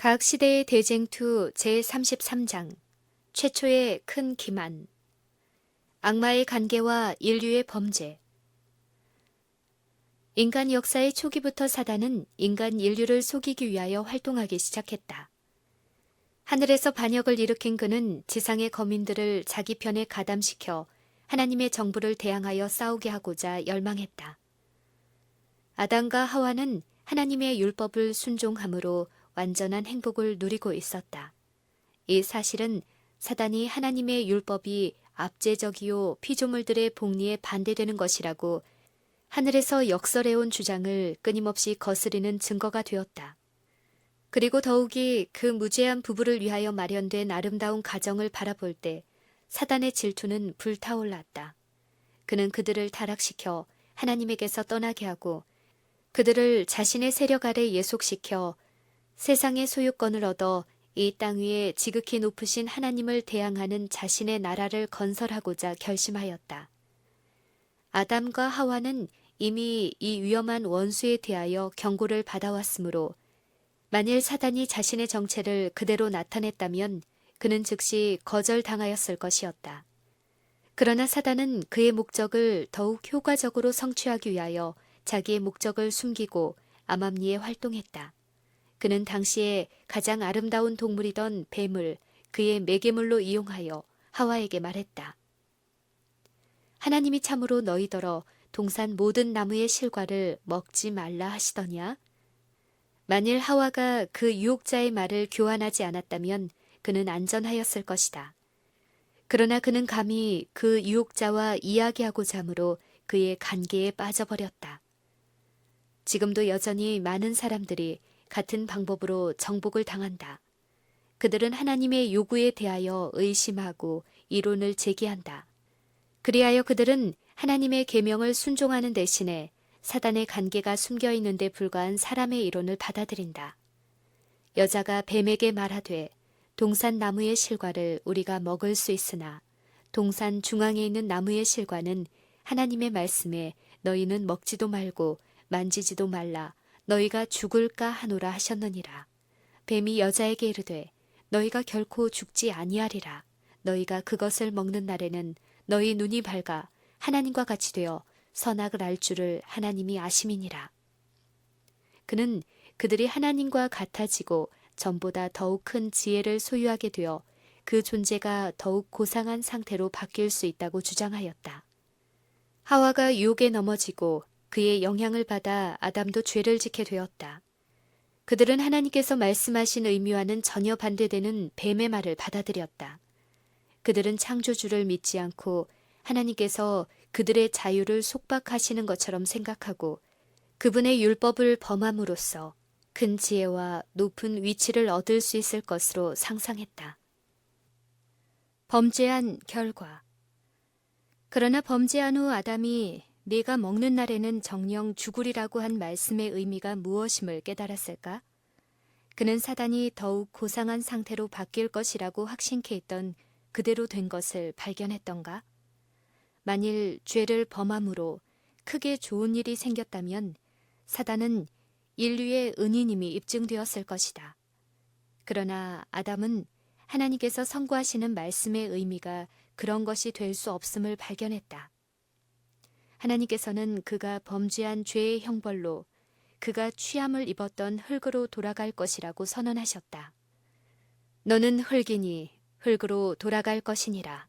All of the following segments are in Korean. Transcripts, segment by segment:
각 시대의 대쟁투 제33장 최초의 큰 기만. 악마의 관계와 인류의 범죄. 인간 역사의 초기부터 사단은 인간 인류를 속이기 위하여 활동하기 시작했다. 하늘에서 반역을 일으킨 그는 지상의 거민들을 자기 편에 가담시켜 하나님의 정부를 대항하여 싸우게 하고자 열망했다. 아담과 하와는 하나님의 율법을 순종함으로 완전한 행복을 누리고 있었다. 이 사실은 사단이 하나님의 율법이 압제적이요 피조물들의 복리에 반대되는 것이라고 하늘에서 역설해온 주장을 끊임없이 거스르는 증거가 되었다. 그리고 더욱이 그 무죄한 부부를 위하여 마련된 아름다운 가정을 바라볼 때 사단의 질투는 불타올랐다. 그는 그들을 타락시켜 하나님에게서 떠나게 하고 그들을 자신의 세력 아래 예속시켜 세상의 소유권을 얻어 이 땅 위에 지극히 높으신 하나님을 대항하는 자신의 나라를 건설하고자 결심하였다. 아담과 하와는 이미 이 위험한 원수에 대하여 경고를 받아왔으므로 만일 사단이 자신의 정체를 그대로 나타냈다면 그는 즉시 거절당하였을 것이었다. 그러나 사단은 그의 목적을 더욱 효과적으로 성취하기 위하여 자기의 목적을 숨기고 암암리에 활동했다. 그는 당시에 가장 아름다운 동물이던 뱀을 그의 매개물로 이용하여 하와에게 말했다. 하나님이 참으로 너희더러 동산 모든 나무의 실과를 먹지 말라 하시더냐? 만일 하와가 그 유혹자의 말을 교환하지 않았다면 그는 안전하였을 것이다. 그러나 그는 감히 그 유혹자와 이야기하고자 하므로 그의 관계에 빠져버렸다. 지금도 여전히 많은 사람들이 같은 방법으로 정복을 당한다. 그들은 하나님의 요구에 대하여 의심하고 이론을 제기한다. 그리하여 그들은 하나님의 계명을 순종하는 대신에 사단의 관계가 숨겨 있는 데 불과한 사람의 이론을 받아들인다. 여자가 뱀에게 말하되 동산 나무의 실과를 우리가 먹을 수 있으나 동산 중앙에 있는 나무의 실과는 하나님의 말씀에 너희는 먹지도 말고 만지지도 말라 너희가 죽을까 하노라 하셨느니라. 뱀이 여자에게 이르되 너희가 결코 죽지 아니하리라. 너희가 그것을 먹는 날에는 너희 눈이 밝아 하나님과 같이 되어 선악을 알 줄을 하나님이 아심이니라. 그는 그들이 하나님과 같아지고 전보다 더욱 큰 지혜를 소유하게 되어 그 존재가 더욱 고상한 상태로 바뀔 수 있다고 주장하였다. 하와가 유혹에 넘어지고 그의 영향을 받아 아담도 죄를 짓게 되었다. 그들은 하나님께서 말씀하신 의미와는 전혀 반대되는 뱀의 말을 받아들였다. 그들은 창조주를 믿지 않고 하나님께서 그들의 자유를 속박하시는 것처럼 생각하고 그분의 율법을 범함으로써 큰 지혜와 높은 위치를 얻을 수 있을 것으로 상상했다. 범죄한 결과. 그러나 범죄한 후 아담이 네가 먹는 날에는 정녕 죽으리라고 한 말씀의 의미가 무엇임을 깨달았을까? 그는 사단이 더욱 고상한 상태로 바뀔 것이라고 확신케 했던 그대로 된 것을 발견했던가? 만일 죄를 범함으로 크게 좋은 일이 생겼다면 사단은 인류의 은인임이 입증되었을 것이다. 그러나 아담은 하나님께서 선고하시는 말씀의 의미가 그런 것이 될 수 없음을 발견했다. 하나님께서는 그가 범죄한 죄의 형벌로 그가 취함을 입었던 흙으로 돌아갈 것이라고 선언하셨다. 너는 흙이니 흙으로 돌아갈 것이니라.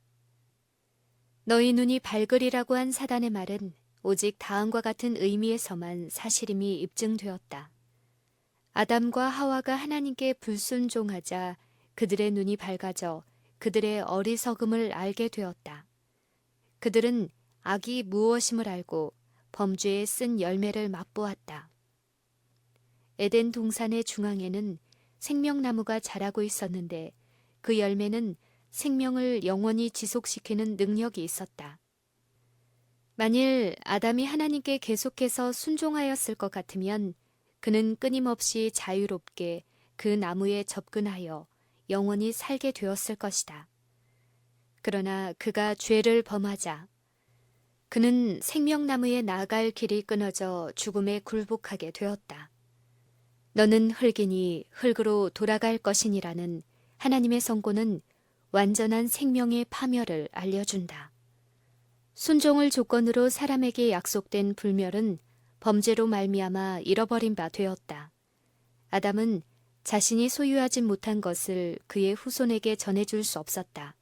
너희 눈이 밝으리라고 한 사단의 말은 오직 다음과 같은 의미에서만 사실임이 입증되었다. 아담과 하와가 하나님께 불순종하자 그들의 눈이 밝아져 그들의 어리석음을 알게 되었다. 그들은 악이 무엇임을 알고 범죄에 쓴 열매를 맛보았다. 에덴 동산의 중앙에는 생명나무가 자라고 있었는데 그 열매는 생명을 영원히 지속시키는 능력이 있었다. 만일 아담이 하나님께 계속해서 순종하였을 것 같으면 그는 끊임없이 자유롭게 그 나무에 접근하여 영원히 살게 되었을 것이다. 그러나 그가 죄를 범하자 그는 생명나무에 나아갈 길이 끊어져 죽음에 굴복하게 되었다. 너는 흙이니 흙으로 돌아갈 것이니라는 하나님의 선고는 완전한 생명의 파멸을 알려준다. 순종을 조건으로 사람에게 약속된 불멸은 범죄로 말미암아 잃어버린 바 되었다. 아담은 자신이 소유하지 못한 것을 그의 후손에게 전해줄 수 없었다.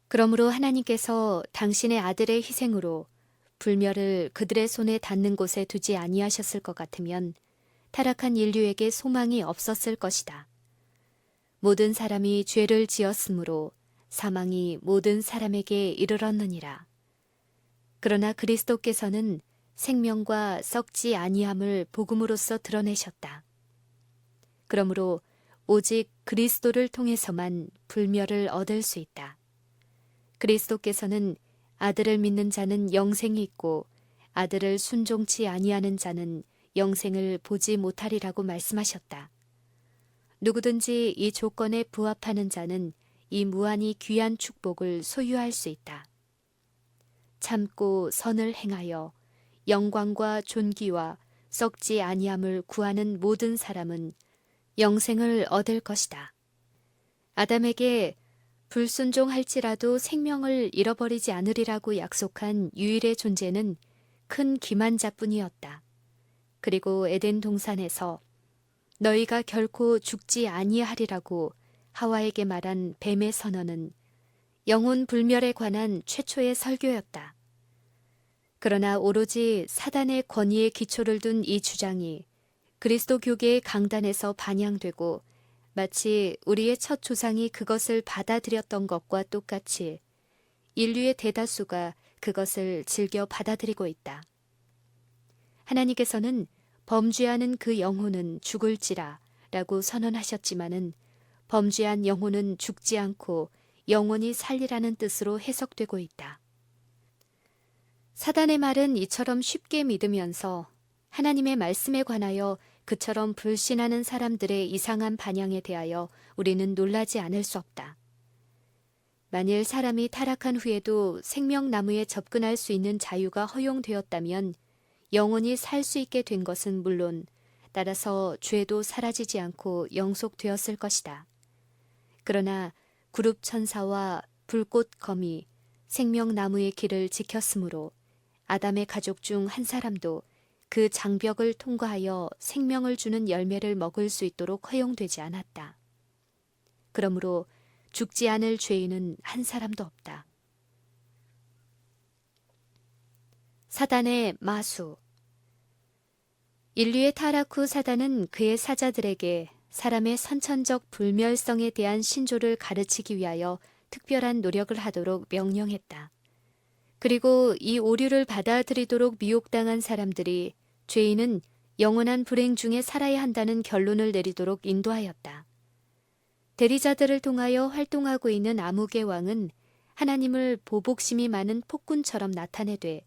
그러므로 하나님께서 당신의 아들의 희생으로 불멸을 그들의 손에 닿는 곳에 두지 아니하셨을 것 같으면 타락한 인류에게 소망이 없었을 것이다. 모든 사람이 죄를 지었으므로 사망이 모든 사람에게 이르렀느니라. 그러나 그리스도께서는 생명과 썩지 아니함을 복음으로써 드러내셨다. 그러므로 오직 그리스도를 통해서만 불멸을 얻을 수 있다. 그리스도께서는 아들을 믿는 자는 영생이 있고 아들을 순종치 아니하는 자는 영생을 보지 못하리라고 말씀하셨다. 누구든지 이 조건에 부합하는 자는 이 무한히 귀한 축복을 소유할 수 있다. 참고 선을 행하여 영광과 존귀와 썩지 아니함을 구하는 모든 사람은 영생을 얻을 것이다. 아담에게 불순종할지라도 생명을 잃어버리지 않으리라고 약속한 유일의 존재는 큰 기만자뿐이었다. 그리고 에덴 동산에서 너희가 결코 죽지 아니하리라고 하와에게 말한 뱀의 선언은 영혼 불멸에 관한 최초의 설교였다. 그러나 오로지 사단의 권위에 기초를 둔 이 주장이 그리스도 교계의 강단에서 반영되고 마치 우리의 첫 조상이 그것을 받아들였던 것과 똑같이 인류의 대다수가 그것을 즐겨 받아들이고 있다. 하나님께서는 범죄하는 그 영혼은 죽을지라 라고 선언하셨지만은 범죄한 영혼은 죽지 않고 영원히 살리라는 뜻으로 해석되고 있다. 사단의 말은 이처럼 쉽게 믿으면서 하나님의 말씀에 관하여 그처럼 불신하는 사람들의 이상한 반향에 대하여 우리는 놀라지 않을 수 없다. 만일 사람이 타락한 후에도 생명나무에 접근할 수 있는 자유가 허용되었다면 영원히 살 수 있게 된 것은 물론 따라서 죄도 사라지지 않고 영속되었을 것이다. 그러나 구룹 천사와 불꽃 검이 생명나무의 길을 지켰으므로 아담의 가족 중 한 사람도 그 장벽을 통과하여 생명을 주는 열매를 먹을 수 있도록 허용되지 않았다. 그러므로 죽지 않을 죄인은 한 사람도 없다. 사단의 마수. 인류의 타락 후 사단은 그의 사자들에게 사람의 선천적 불멸성에 대한 신조를 가르치기 위하여 특별한 노력을 하도록 명령했다. 그리고 이 오류를 받아들이도록 미혹당한 사람들이 죄인은 영원한 불행 중에 살아야 한다는 결론을 내리도록 인도하였다. 대리자들을 통하여 활동하고 있는 암흑의 왕은 하나님을 보복심이 많은 폭군처럼 나타내되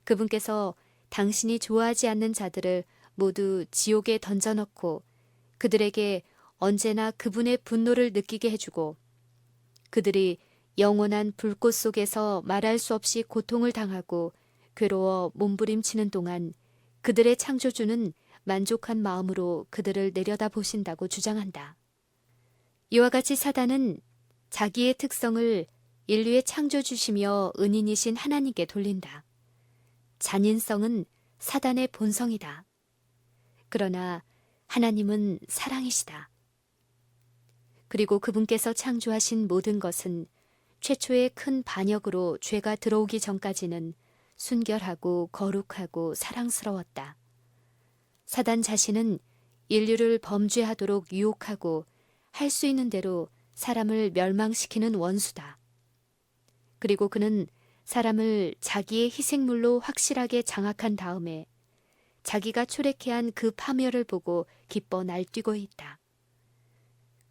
그분께서 당신이 좋아하지 않는 자들을 모두 지옥에 던져넣고 그들에게 언제나 그분의 분노를 느끼게 해주고 그들이 영원한 불꽃 속에서 말할 수 없이 고통을 당하고 괴로워 몸부림치는 동안 그들의 창조주는 만족한 마음으로 그들을 내려다보신다고 주장한다. 이와 같이 사단은 자기의 특성을 인류의 창조주시며 은인이신 하나님께 돌린다. 잔인성은 사단의 본성이다. 그러나 하나님은 사랑이시다. 그리고 그분께서 창조하신 모든 것은 최초의 큰 반역으로 죄가 들어오기 전까지는 순결하고 거룩하고 사랑스러웠다. 사단 자신은 인류를 범죄하도록 유혹하고 할 수 있는 대로 사람을 멸망시키는 원수다. 그리고 그는 사람을 자기의 희생물로 확실하게 장악한 다음에 자기가 초래케한 그 파멸을 보고 기뻐 날뛰고 있다.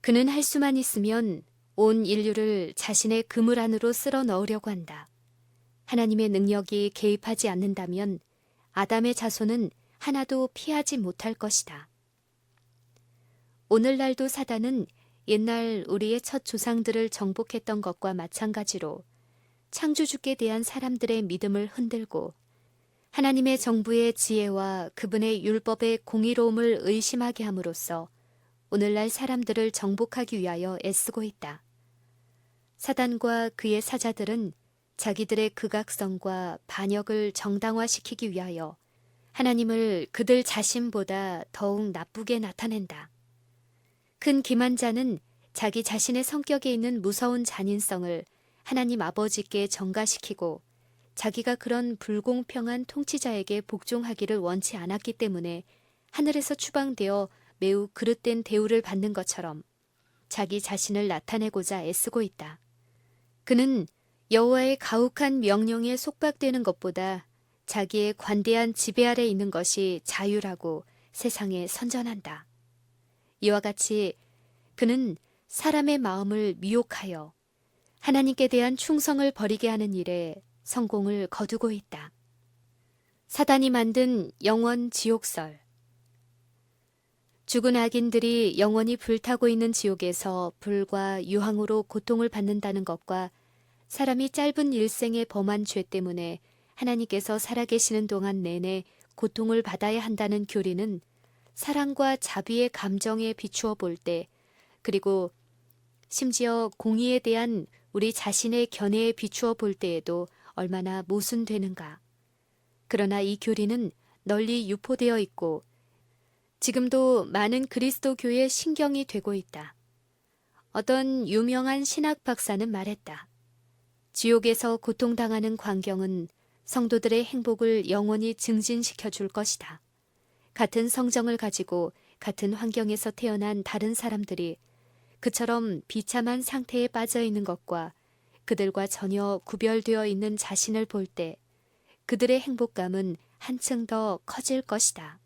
그는 할 수만 있으면 온 인류를 자신의 그물 안으로 쓸어 넣으려고 한다. 하나님의 능력이 개입하지 않는다면 아담의 자손은 하나도 피하지 못할 것이다. 오늘날도 사단은 옛날 우리의 첫 조상들을 정복했던 것과 마찬가지로 창조주께 대한 사람들의 믿음을 흔들고 하나님의 정부의 지혜와 그분의 율법의 공의로움을 의심하게 함으로써 오늘날 사람들을 정복하기 위하여 애쓰고 있다. 사단과 그의 사자들은 자기들의 극악성과 반역을 정당화시키기 위하여 하나님을 그들 자신보다 더욱 나쁘게 나타낸다. 큰 기만자는 자기 자신의 성격에 있는 무서운 잔인성을 하나님 아버지께 전가시키고 자기가 그런 불공평한 통치자에게 복종하기를 원치 않았기 때문에 하늘에서 추방되어 매우 그릇된 대우를 받는 것처럼 자기 자신을 나타내고자 애쓰고 있다. 그는 여호와의 가혹한 명령에 속박되는 것보다 자기의 관대한 지배 아래 있는 것이 자유라고 세상에 선전한다. 이와 같이 그는 사람의 마음을 미혹하여 하나님께 대한 충성을 버리게 하는 일에 성공을 거두고 있다. 사단이 만든 영원 지옥설. 죽은 악인들이 영원히 불타고 있는 지옥에서 불과 유황으로 고통을 받는다는 것과 사람이 짧은 일생에 범한 죄 때문에 하나님께서 살아계시는 동안 내내 고통을 받아야 한다는 교리는 사랑과 자비의 감정에 비추어 볼 때, 그리고 심지어 공의에 대한 우리 자신의 견해에 비추어 볼 때에도 얼마나 모순되는가. 그러나 이 교리는 널리 유포되어 있고 지금도 많은 그리스도교의 신경이 되고 있다. 어떤 유명한 신학 박사는 말했다. 지옥에서 고통당하는 광경은 성도들의 행복을 영원히 증진시켜 줄 것이다. 같은 성정을 가지고 같은 환경에서 태어난 다른 사람들이 그처럼 비참한 상태에 빠져 있는 것과 그들과 전혀 구별되어 있는 자신을 볼 때 그들의 행복감은 한층 더 커질 것이다.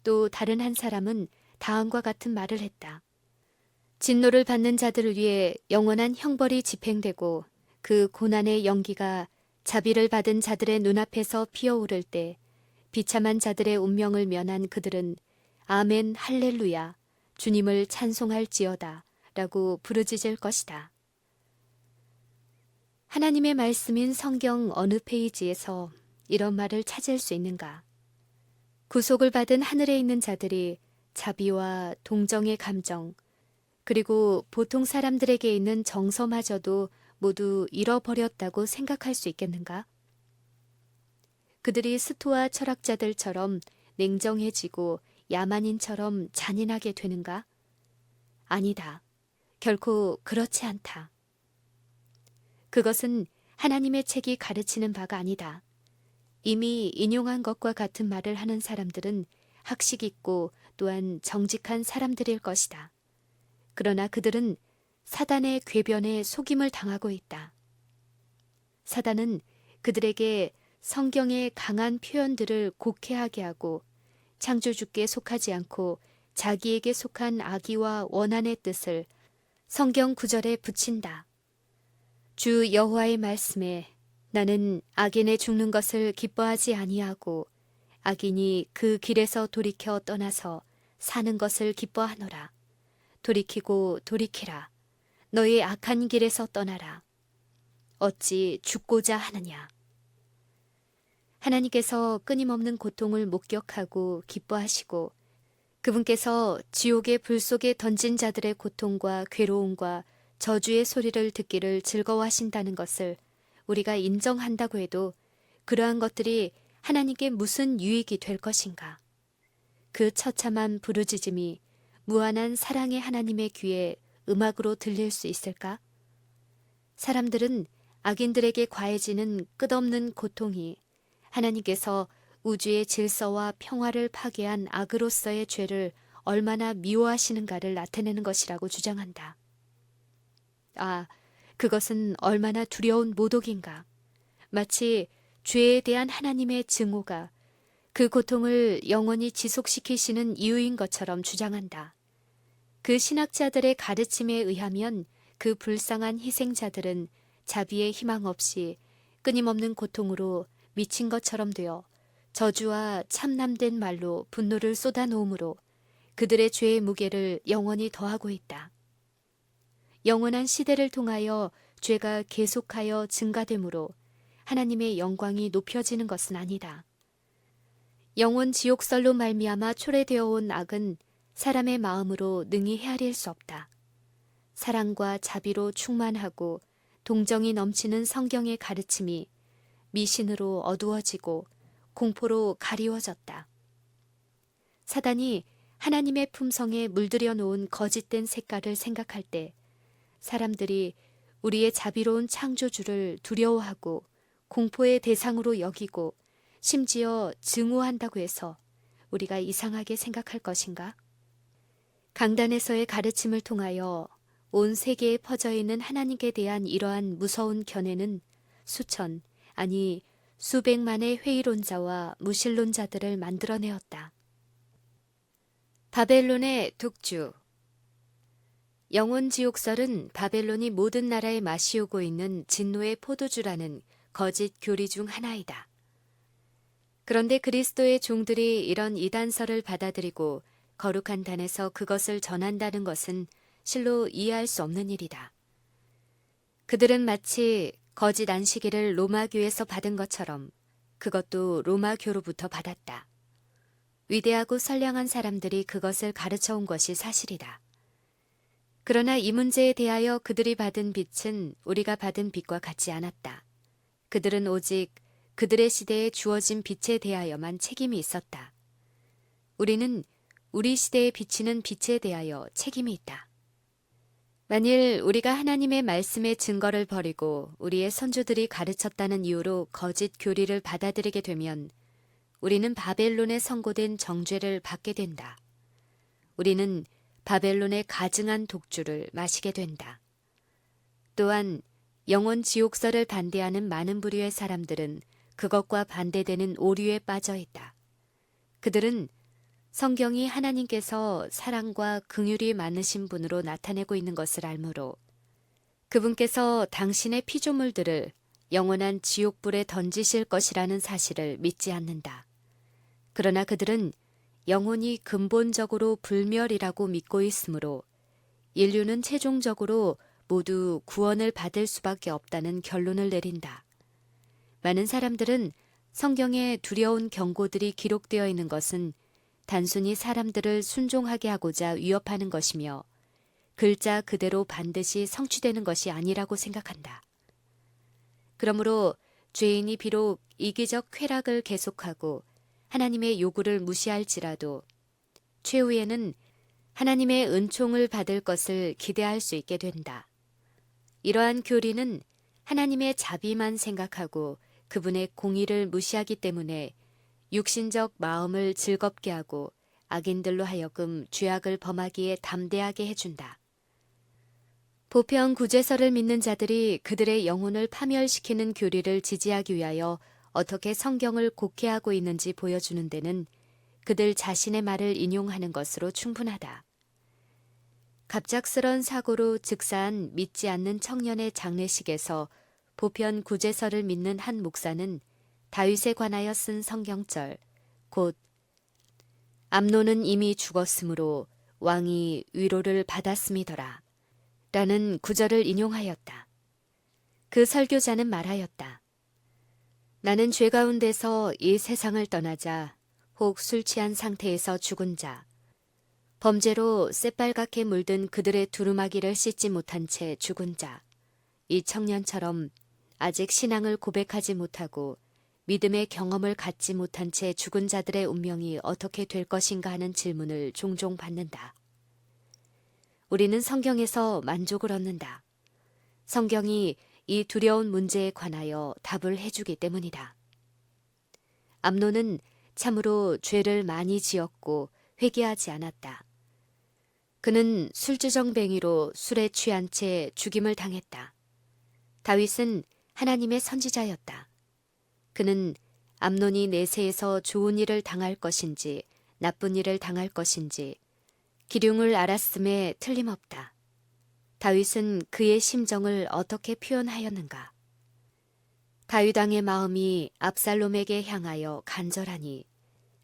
또 다른 한 사람은 다음과 같은 말을 했다. 진노를 받는 자들을 위해 영원한 형벌이 집행되고 그 고난의 연기가 자비를 받은 자들의 눈앞에서 피어오를 때 비참한 자들의 운명을 면한 그들은 아멘 할렐루야 주님을 찬송할지어다 라고 부르짖을 것이다. 하나님의 말씀인 성경 어느 페이지에서 이런 말을 찾을 수 있는가? 구속을 받은 하늘에 있는 자들이 자비와 동정의 감정, 그리고 보통 사람들에게 있는 정서마저도 모두 잃어버렸다고 생각할 수 있겠는가? 그들이 스토아 철학자들처럼 냉정해지고 야만인처럼 잔인하게 되는가? 아니다. 결코 그렇지 않다. 그것은 하나님의 책이 가르치는 바가 아니다. 이미 인용한 것과 같은 말을 하는 사람들은 학식 있고 또한 정직한 사람들일 것이다. 그러나 그들은 사단의 궤변에 속임을 당하고 있다. 사단은 그들에게 성경의 강한 표현들을 곡해하게 하고 창조주께 속하지 않고 자기에게 속한 악의와 원한의 뜻을 성경 구절에 붙인다. 주 여호와의 말씀에 나는 악인의 죽는 것을 기뻐하지 아니하고 악인이 그 길에서 돌이켜 떠나서 사는 것을 기뻐하노라. 돌이키고 돌이키라. 너의 악한 길에서 떠나라. 어찌 죽고자 하느냐. 하나님께서 끊임없는 고통을 목격하고 기뻐하시고 그분께서 지옥의 불 속에 던진 자들의 고통과 괴로움과 저주의 소리를 듣기를 즐거워하신다는 것을 우리가 인정한다고 해도 그러한 것들이 하나님께 무슨 유익이 될 것인가? 그 처참한 부르짖음이 무한한 사랑의 하나님의 귀에 음악으로 들릴 수 있을까? 사람들은 악인들에게 과해지는 끝없는 고통이 하나님께서 우주의 질서와 평화를 파괴한 악으로서의 죄를 얼마나 미워하시는가를 나타내는 것이라고 주장한다. 아, 그것은 얼마나 두려운 모독인가. 마치 죄에 대한 하나님의 증오가 그 고통을 영원히 지속시키시는 이유인 것처럼 주장한다. 그 신학자들의 가르침에 의하면 그 불쌍한 희생자들은 자비의 희망 없이 끊임없는 고통으로 미친 것처럼 되어 저주와 참남된 말로 분노를 쏟아놓음으로 그들의 죄의 무게를 영원히 더하고 있다. 영원한 시대를 통하여 죄가 계속하여 증가되므로 하나님의 영광이 높여지는 것은 아니다. 영혼 지옥설로 말미암아 초래되어 온 악은 사람의 마음으로 능히 헤아릴 수 없다. 사랑과 자비로 충만하고 동정이 넘치는 성경의 가르침이 미신으로 어두워지고 공포로 가리워졌다. 사단이 하나님의 품성에 물들여 놓은 거짓된 색깔을 생각할 때 사람들이 우리의 자비로운 창조주를 두려워하고 공포의 대상으로 여기고 심지어 증오한다고 해서 우리가 이상하게 생각할 것인가? 강단에서의 가르침을 통하여 온 세계에 퍼져 있는 하나님께 대한 이러한 무서운 견해는 수천, 아니 수백만의 회의론자와 무신론자들을 만들어내었다. 바벨론의 독주. 영혼 지옥설은 바벨론이 모든 나라에 마시우고 있는 진노의 포도주라는 거짓 교리 중 하나이다. 그런데 그리스도의 종들이 이런 이단설을 받아들이고 거룩한 단에서 그것을 전한다는 것은 실로 이해할 수 없는 일이다. 그들은 마치 거짓 안식일을 로마교에서 받은 것처럼 그것도 로마교로부터 받았다. 위대하고 선량한 사람들이 그것을 가르쳐 온 것이 사실이다. 그러나 이 문제에 대하여 그들이 받은 빛은 우리가 받은 빛과 같지 않았다. 그들은 오직 그들의 시대에 주어진 빛에 대하여만 책임이 있었다. 우리는 우리 시대에 비치는 빛에 대하여 책임이 있다. 만일 우리가 하나님의 말씀의 증거를 버리고 우리의 선조들이 가르쳤다는 이유로 거짓 교리를 받아들이게 되면 우리는 바벨론에 선고된 정죄를 받게 된다. 우리는 바벨론의 가증한 독주를 마시게 된다. 또한 영혼 지옥설을 반대하는 많은 부류의 사람들은 그것과 반대되는 오류에 빠져 있다. 그들은 성경이 하나님께서 사랑과 긍휼이 많으신 분으로 나타내고 있는 것을 알므로 그분께서 당신의 피조물들을 영원한 지옥불에 던지실 것이라는 사실을 믿지 않는다. 그러나 그들은 영혼이 근본적으로 불멸이라고 믿고 있으므로 인류는 최종적으로 모두 구원을 받을 수밖에 없다는 결론을 내린다. 많은 사람들은 성경에 두려운 경고들이 기록되어 있는 것은 단순히 사람들을 순종하게 하고자 위협하는 것이며 글자 그대로 반드시 성취되는 것이 아니라고 생각한다. 그러므로 죄인이 비록 이기적 쾌락을 계속하고 하나님의 요구를 무시할지라도 최후에는 하나님의 은총을 받을 것을 기대할 수 있게 된다. 이러한 교리는 하나님의 자비만 생각하고 그분의 공의를 무시하기 때문에 육신적 마음을 즐겁게 하고 악인들로 하여금 죄악을 범하기에 담대하게 해준다. 보편 구제설을 믿는 자들이 그들의 영혼을 파멸시키는 교리를 지지하기 위하여 어떻게 성경을 곡해하고 있는지 보여주는 데는 그들 자신의 말을 인용하는 것으로 충분하다. 갑작스런 사고로 즉사한 믿지 않는 청년의 장례식에서 보편 구제설을 믿는 한 목사는 다윗에 관하여 쓴 성경절, 곧 암논은 이미 죽었으므로 왕이 위로를 받았음이더라 라는 구절을 인용하였다. 그 설교자는 말하였다. 나는 죄 가운데서 이 세상을 떠나자 혹 술 취한 상태에서 죽은 자, 범죄로 새빨갛게 물든 그들의 두루마기를 씻지 못한 채 죽은 자, 이 청년처럼 아직 신앙을 고백하지 못하고 믿음의 경험을 갖지 못한 채 죽은 자들의 운명이 어떻게 될 것인가 하는 질문을 종종 받는다. 우리는 성경에서 만족을 얻는다. 성경이 이 두려운 문제에 관하여 답을 해주기 때문이다. 암논은 참으로 죄를 많이 지었고 회개하지 않았다. 그는 술주정뱅이로 술에 취한 채 죽임을 당했다. 다윗은 하나님의 선지자였다. 그는 암논이 내세에서 좋은 일을 당할 것인지 나쁜 일을 당할 것인지 기륭을 알았음에 틀림없다. 다윗은 그의 심정을 어떻게 표현하였는가? 다윗 왕의 마음이 압살롬에게 향하여 간절하니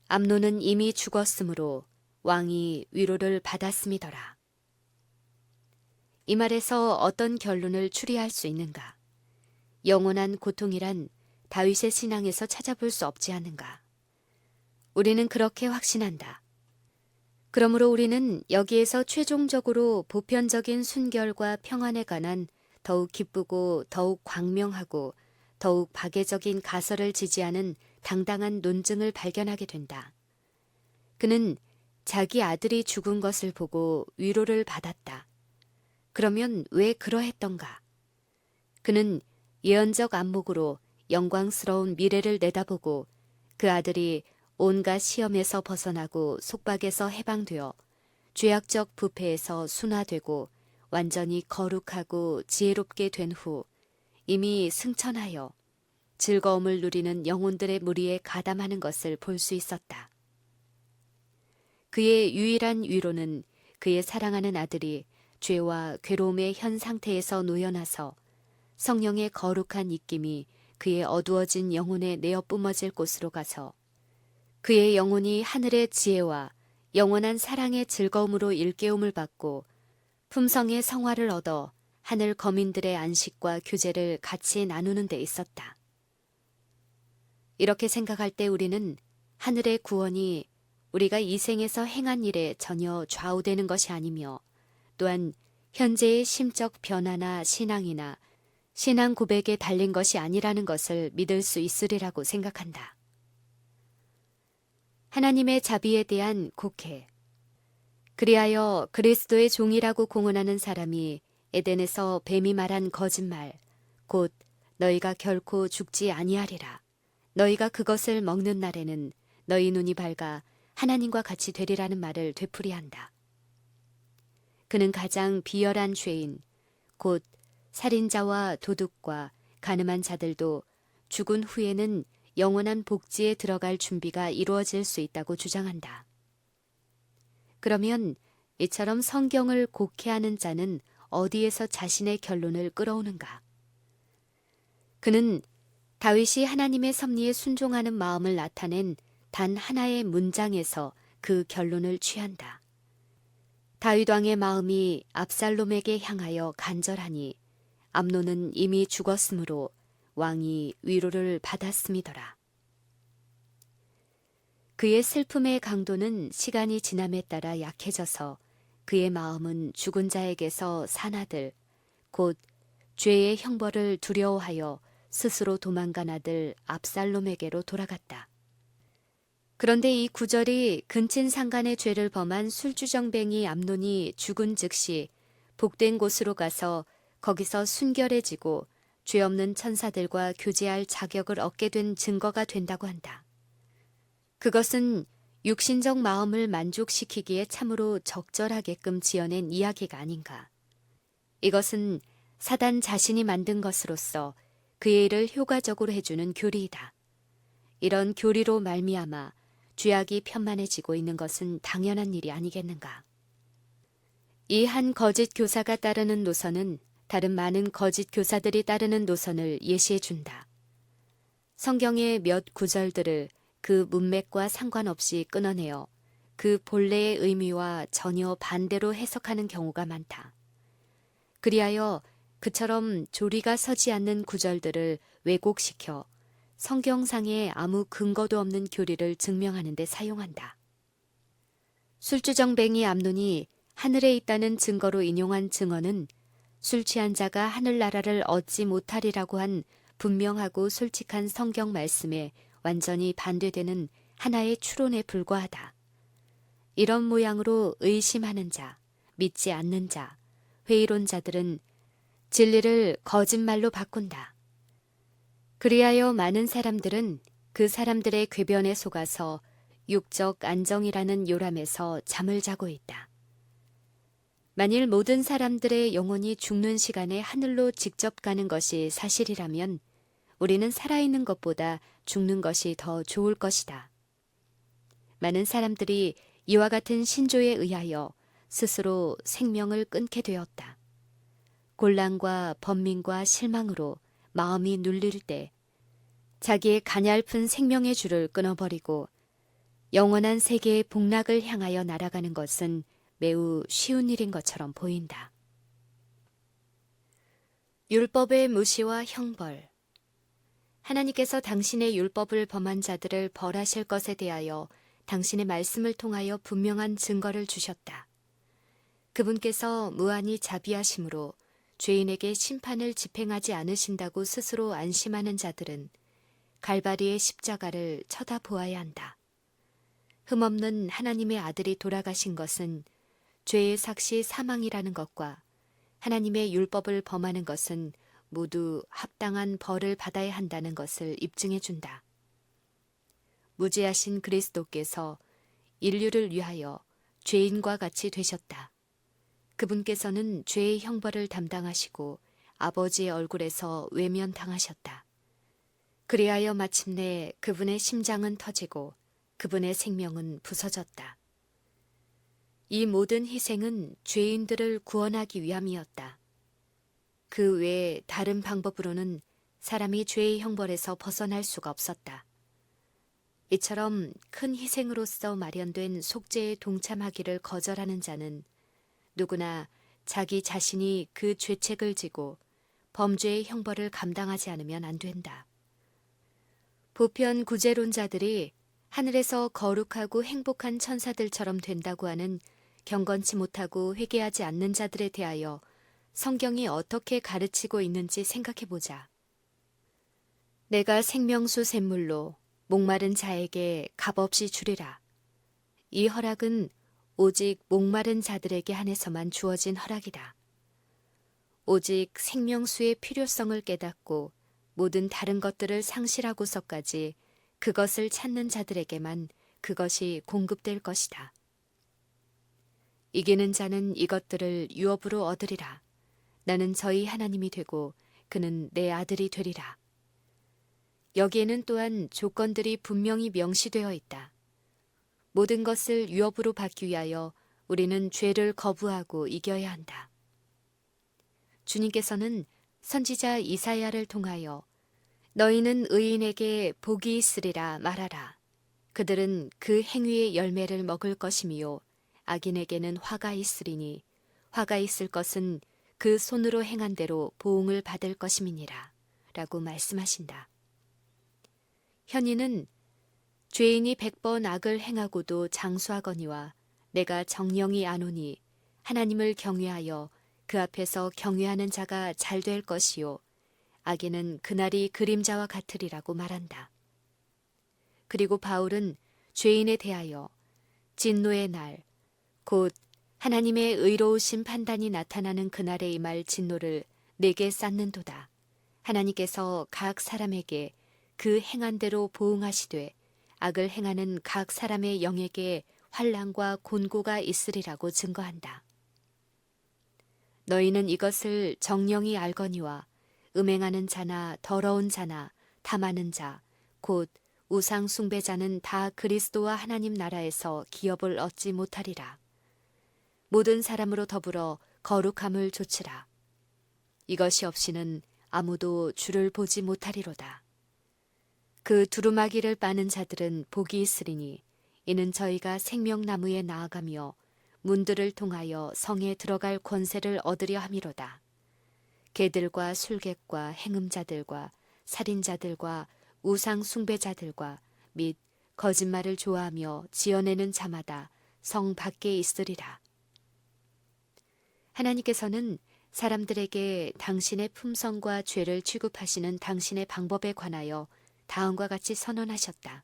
암논은 이미 죽었으므로 왕이 위로를 받았음이더라. 이 말에서 어떤 결론을 추리할 수 있는가? 영원한 고통이란 다윗의 신앙에서 찾아볼 수 없지 않은가. 우리는 그렇게 확신한다. 그러므로 우리는 여기에서 최종적으로 보편적인 순결과 평안에 관한 더욱 기쁘고 더욱 광명하고 더욱 박애적인 가설을 지지하는 당당한 논증을 발견하게 된다. 그는 자기 아들이 죽은 것을 보고 위로를 받았다. 그러면 왜 그러했던가? 그는 예언적 안목으로 영광스러운 미래를 내다보고 그 아들이 온갖 시험에서 벗어나고 속박에서 해방되어 죄악적 부패에서 순화되고 완전히 거룩하고 지혜롭게 된 후 이미 승천하여 즐거움을 누리는 영혼들의 무리에 가담하는 것을 볼 수 있었다. 그의 유일한 위로는 그의 사랑하는 아들이 죄와 괴로움의 현 상태에서 놓여나서 성령의 거룩한 입김이 그의 어두워진 영혼에 내어 뿜어질 곳으로 가서 그의 영혼이 하늘의 지혜와 영원한 사랑의 즐거움으로 일깨움을 받고 품성의 성화를 얻어 하늘 거민들의 안식과 교제를 같이 나누는 데 있었다. 이렇게 생각할 때 우리는 하늘의 구원이 우리가 이 생에서 행한 일에 전혀 좌우되는 것이 아니며 또한 현재의 심적 변화나 신앙이나 신앙 고백에 달린 것이 아니라는 것을 믿을 수 있으리라고 생각한다. 하나님의 자비에 대한 곡해. 그리하여 그리스도의 종이라고 공언하는 사람이 에덴에서 뱀이 말한 거짓말, 곧 너희가 결코 죽지 아니하리라. 너희가 그것을 먹는 날에는 너희 눈이 밝아 하나님과 같이 되리라는 말을 되풀이한다. 그는 가장 비열한 죄인, 곧 살인자와 도둑과 간음한 자들도 죽은 후에는 영원한 복지에 들어갈 준비가 이루어질 수 있다고 주장한다. 그러면 이처럼 성경을 곡해하는 자는 어디에서 자신의 결론을 끌어오는가? 그는 다윗이 하나님의 섭리에 순종하는 마음을 나타낸 단 하나의 문장에서 그 결론을 취한다. 다윗 왕의 마음이 압살롬에게 향하여 간절하니 암논은 이미 죽었으므로 왕이 위로를 받았음이더라. 그의 슬픔의 강도는 시간이 지남에 따라 약해져서 그의 마음은 죽은 자에게서 산아들, 곧 죄의 형벌을 두려워하여 스스로 도망간 아들 압살롬에게로 돌아갔다. 그런데 이 구절이 근친상간의 죄를 범한 술주정뱅이 암논이 죽은 즉시 복된 곳으로 가서 거기서 순결해지고 죄 없는 천사들과 교제할 자격을 얻게 된 증거가 된다고 한다. 그것은 육신적 마음을 만족시키기에 참으로 적절하게끔 지어낸 이야기가 아닌가. 이것은 사단 자신이 만든 것으로서 그의 일을 효과적으로 해주는 교리이다. 이런 교리로 말미암아 죄악이 편만해지고 있는 것은 당연한 일이 아니겠는가. 이 한 거짓 교사가 따르는 노선은 다른 많은 거짓 교사들이 따르는 노선을 예시해 준다. 성경의 몇 구절들을 그 문맥과 상관없이 끊어내어 그 본래의 의미와 전혀 반대로 해석하는 경우가 많다. 그리하여 그처럼 조리가 서지 않는 구절들을 왜곡시켜 성경상에 아무 근거도 없는 교리를 증명하는 데 사용한다. 술주정뱅이 암논이 하늘에 있다는 증거로 인용한 증언은 술 취한 자가 하늘나라를 얻지 못하리라고 한 분명하고 솔직한 성경 말씀에 완전히 반대되는 하나의 추론에 불과하다. 이런 모양으로 의심하는 자, 믿지 않는 자, 회의론자들은 진리를 거짓말로 바꾼다. 그리하여 많은 사람들은 그 사람들의 궤변에 속아서 육적 안정이라는 요람에서 잠을 자고 있다. 만일 모든 사람들의 영혼이 죽는 시간에 하늘로 직접 가는 것이 사실이라면 우리는 살아있는 것보다 죽는 것이 더 좋을 것이다. 많은 사람들이 이와 같은 신조에 의하여 스스로 생명을 끊게 되었다. 곤란과 번민과 실망으로 마음이 눌릴 때 자기의 가냘픈 생명의 줄을 끊어버리고 영원한 세계의 복락을 향하여 날아가는 것은 매우 쉬운 일인 것처럼 보인다. 율법의 무시와 형벌. 하나님께서 당신의 율법을 범한 자들을 벌하실 것에 대하여 당신의 말씀을 통하여 분명한 증거를 주셨다. 그분께서 무한히 자비하심으로 죄인에게 심판을 집행하지 않으신다고 스스로 안심하는 자들은 갈바리의 십자가를 쳐다보아야 한다. 흠없는 하나님의 아들이 돌아가신 것은 죄의 삭시 사망이라는 것과 하나님의 율법을 범하는 것은 모두 합당한 벌을 받아야 한다는 것을 입증해 준다. 무죄하신 그리스도께서 인류를 위하여 죄인과 같이 되셨다. 그분께서는 죄의 형벌을 담당하시고 아버지의 얼굴에서 외면당하셨다. 그리하여 마침내 그분의 심장은 터지고 그분의 생명은 부서졌다. 이 모든 희생은 죄인들을 구원하기 위함이었다. 그 외에 다른 방법으로는 사람이 죄의 형벌에서 벗어날 수가 없었다. 이처럼 큰 희생으로서 마련된 속죄에 동참하기를 거절하는 자는 누구나 자기 자신이 그 죄책을 지고 범죄의 형벌을 감당하지 않으면 안 된다. 보편 구제론자들이 하늘에서 거룩하고 행복한 천사들처럼 된다고 하는 경건치 못하고 회개하지 않는 자들에 대하여 성경이 어떻게 가르치고 있는지 생각해보자. 내가 생명수 샘물로 목마른 자에게 값없이 주리라. 이 허락은 오직 목마른 자들에게 한해서만 주어진 허락이다. 오직 생명수의 필요성을 깨닫고 모든 다른 것들을 상실하고서까지 그것을 찾는 자들에게만 그것이 공급될 것이다. 이기는 자는 이것들을 유업으로 얻으리라. 나는 저희 하나님이 되고 그는 내 아들이 되리라. 여기에는 또한 조건들이 분명히 명시되어 있다. 모든 것을 유업으로 받기 위하여 우리는 죄를 거부하고 이겨야 한다. 주님께서는 선지자 이사야를 통하여 너희는 의인에게 복이 있으리라 말하라. 그들은 그 행위의 열매를 먹을 것이미요. 악인에게는 화가 있으리니 화가 있을 것은 그 손으로 행한 대로 보응을 받을 것임이니라. 라고 말씀하신다. 현이는 죄인이 100번 악을 행하고도 장수하거니와 내가 정령이 아노니 하나님을 경외하여 그 앞에서 경외하는 자가 잘 될 것이요. 악인은 그날이 그림자와 같으리라고 말한다. 그리고 바울은 죄인에 대하여 진노의 날, 곧 하나님의 의로우신 판단이 나타나는 그날에 임할 진노를 내게 쌓는도다. 하나님께서 각 사람에게 그 행한 대로 보응하시되 악을 행하는 각 사람의 영에게 환난과 곤고가 있으리라고 증거한다. 너희는 이것을 정령이 알거니와 음행하는 자나 더러운 자나 탐하는 자, 곧 우상 숭배자는 다 그리스도와 하나님 나라에서 기업을 얻지 못하리라. 모든 사람으로 더불어 거룩함을 조치라. 이것이 없이는 아무도 주를 보지 못하리로다. 그 두루마기를 빠는 자들은 복이 있으리니 이는 저희가 생명나무에 나아가며 문들을 통하여 성에 들어갈 권세를 얻으려 함이로다. 개들과 술객과 행음자들과 살인자들과 우상 숭배자들과 및 거짓말을 좋아하며 지어내는 자마다 성 밖에 있으리라. 하나님께서는 사람들에게 당신의 품성과 죄를 취급하시는 당신의 방법에 관하여 다음과 같이 선언하셨다.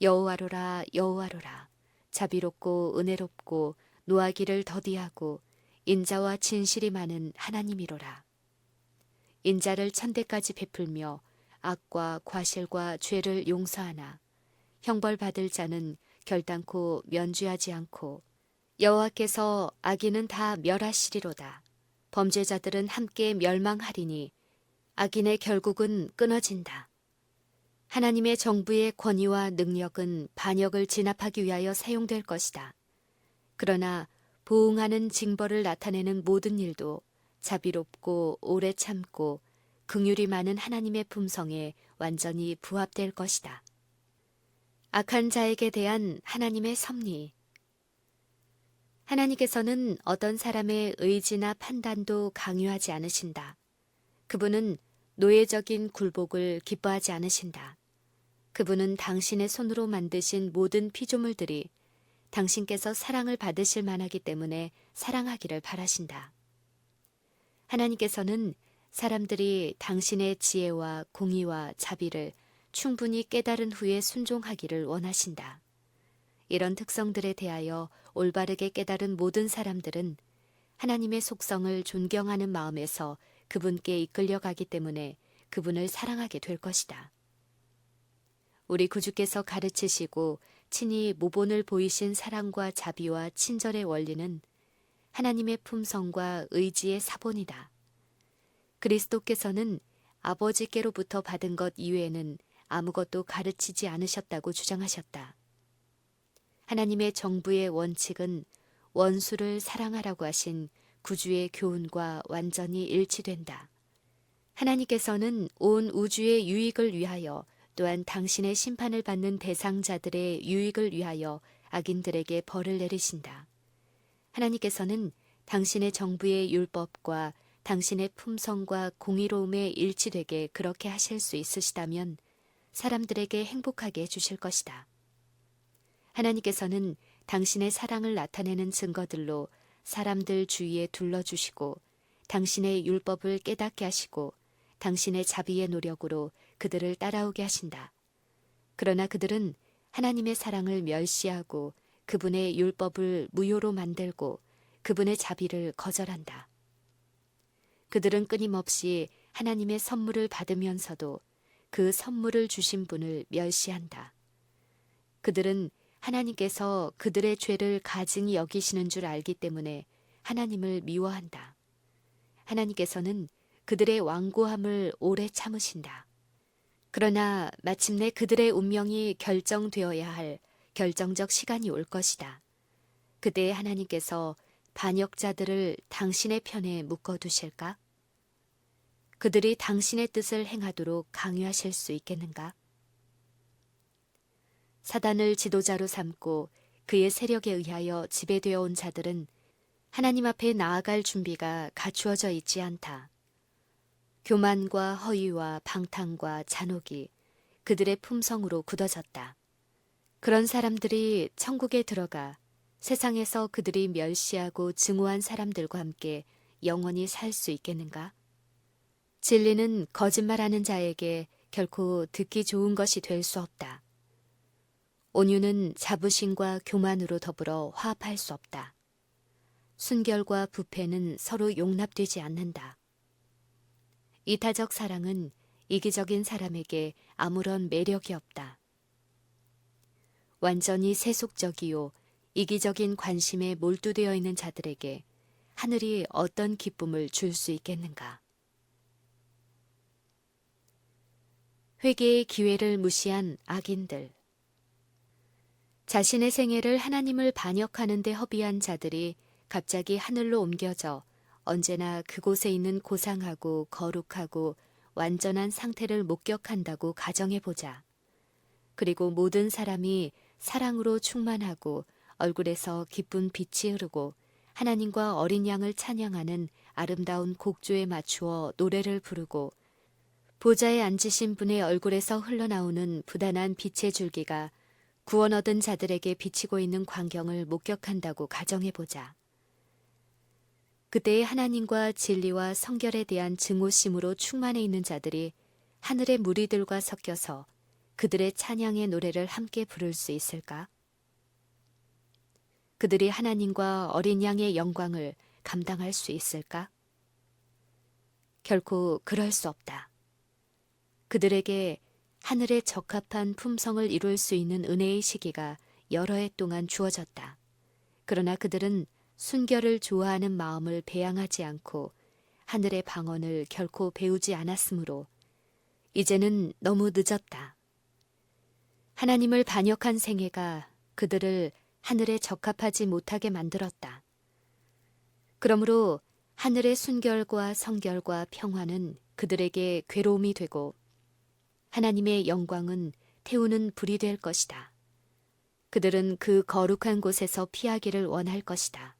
여호와로라 여호와로라 자비롭고 은혜롭고 노하기를 더디하고 인자와 진실이 많은 하나님이로라. 인자를 천대까지 베풀며 악과 과실과 죄를 용서하나 형벌받을 자는 결단코 면죄하지 않고 여호와께서 악인은 다 멸하시리로다. 범죄자들은 함께 멸망하리니 악인의 결국은 끊어진다. 하나님의 정부의 권위와 능력은 반역을 진압하기 위하여 사용될 것이다. 그러나 보응하는 징벌을 나타내는 모든 일도 자비롭고 오래 참고 긍휼이 많은 하나님의 품성에 완전히 부합될 것이다. 악한 자에게 대한 하나님의 섭리. 하나님께서는 어떤 사람의 의지나 판단도 강요하지 않으신다. 그분은 노예적인 굴복을 기뻐하지 않으신다. 그분은 당신의 손으로 만드신 모든 피조물들이 당신께서 사랑을 받으실 만하기 때문에 사랑하기를 바라신다. 하나님께서는 사람들이 당신의 지혜와 공의와 자비를 충분히 깨달은 후에 순종하기를 원하신다. 이런 특성들에 대하여 올바르게 깨달은 모든 사람들은 하나님의 속성을 존경하는 마음에서 그분께 이끌려가기 때문에 그분을 사랑하게 될 것이다. 우리 구주께서 가르치시고 친히 모본을 보이신 사랑과 자비와 친절의 원리는 하나님의 품성과 의지의 사본이다. 그리스도께서는 아버지께로부터 받은 것 이외에는 아무것도 가르치지 않으셨다고 주장하셨다. 하나님의 정부의 원칙은 원수를 사랑하라고 하신 구주의 교훈과 완전히 일치된다. 하나님께서는 온 우주의 유익을 위하여 또한 당신의 심판을 받는 대상자들의 유익을 위하여 악인들에게 벌을 내리신다. 하나님께서는 당신의 정부의 율법과 당신의 품성과 공의로움에 일치되게 그렇게 하실 수 있으시다면 사람들에게 행복하게 해주실 것이다. 하나님께서는 당신의 사랑을 나타내는 증거들로 사람들 주위에 둘러주시고 당신의 율법을 깨닫게 하시고 당신의 자비의 노력으로 그들을 따라오게 하신다. 그러나 그들은 하나님의 사랑을 멸시하고 그분의 율법을 무효로 만들고 그분의 자비를 거절한다. 그들은 끊임없이 하나님의 선물을 받으면서도 그 선물을 주신 분을 멸시한다. 그들은 하나님께서 그들의 죄를 가증히 여기시는 줄 알기 때문에 하나님을 미워한다. 하나님께서는 그들의 완고함을 오래 참으신다. 그러나 마침내 그들의 운명이 결정되어야 할 결정적 시간이 올 것이다. 그때 하나님께서 반역자들을 당신의 편에 묶어두실까? 그들이 당신의 뜻을 행하도록 강요하실 수 있겠는가? 사단을 지도자로 삼고 그의 세력에 의하여 지배되어 온 자들은 하나님 앞에 나아갈 준비가 갖추어져 있지 않다. 교만과 허위와 방탕과 잔혹이 그들의 품성으로 굳어졌다. 그런 사람들이 천국에 들어가 세상에서 그들이 멸시하고 증오한 사람들과 함께 영원히 살 수 있겠는가? 진리는 거짓말하는 자에게 결코 듣기 좋은 것이 될 수 없다. 온유는 자부심과 교만으로 더불어 화합할 수 없다. 순결과 부패는 서로 용납되지 않는다. 이타적 사랑은 이기적인 사람에게 아무런 매력이 없다. 완전히 세속적이요 이기적인 관심에 몰두되어 있는 자들에게 하늘이 어떤 기쁨을 줄 수 있겠는가? 회개의 기회를 무시한 악인들. 자신의 생애를 하나님을 반역하는 데 허비한 자들이 갑자기 하늘로 옮겨져 언제나 그곳에 있는 고상하고 거룩하고 완전한 상태를 목격한다고 가정해보자. 그리고 모든 사람이 사랑으로 충만하고 얼굴에서 기쁜 빛이 흐르고 하나님과 어린 양을 찬양하는 아름다운 곡조에 맞추어 노래를 부르고 보좌에 앉으신 분의 얼굴에서 흘러나오는 부단한 빛의 줄기가 구원 얻은 자들에게 비치고 있는 광경을 목격한다고 가정해보자. 그때의 하나님과 진리와 성결에 대한 증오심으로 충만해 있는 자들이 하늘의 무리들과 섞여서 그들의 찬양의 노래를 함께 부를 수 있을까? 그들이 하나님과 어린 양의 영광을 감당할 수 있을까? 결코 그럴 수 없다. 그들에게 하늘에 적합한 품성을 이룰 수 있는 은혜의 시기가 여러 해 동안 주어졌다. 그러나 그들은 순결을 좋아하는 마음을 배양하지 않고 하늘의 방언을 결코 배우지 않았으므로 이제는 너무 늦었다. 하나님을 반역한 생애가 그들을 하늘에 적합하지 못하게 만들었다. 그러므로 하늘의 순결과 성결과 평화는 그들에게 괴로움이 되고 하나님의 영광은 태우는 불이 될 것이다. 그들은 그 거룩한 곳에서 피하기를 원할 것이다.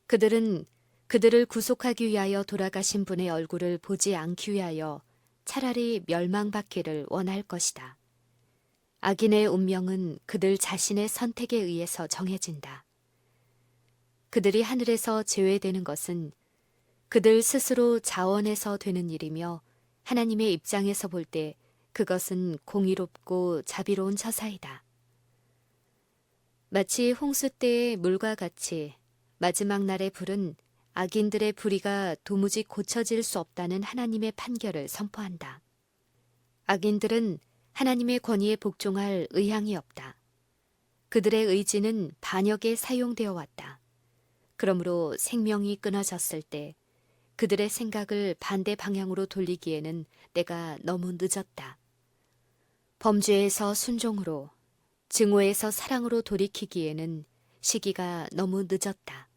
그들은 그들을 구속하기 위하여 돌아가신 분의 얼굴을 보지 않기 위하여 차라리 멸망받기를 원할 것이다. 악인의 운명은 그들 자신의 선택에 의해서 정해진다. 그들이 하늘에서 제외되는 것은 그들 스스로 자원해서 되는 일이며 하나님의 입장에서 볼 때 그것은 공의롭고 자비로운 처사이다. 마치 홍수 때의 물과 같이 마지막 날의 불은 악인들의 불의가 도무지 고쳐질 수 없다는 하나님의 판결을 선포한다. 악인들은 하나님의 권위에 복종할 의향이 없다. 그들의 의지는 반역에 사용되어 왔다. 그러므로 생명이 끊어졌을 때 그들의 생각을 반대 방향으로 돌리기에는 때가 너무 늦었다. 범죄에서 순종으로, 증오에서 사랑으로 돌이키기에는 시기가 너무 늦었다.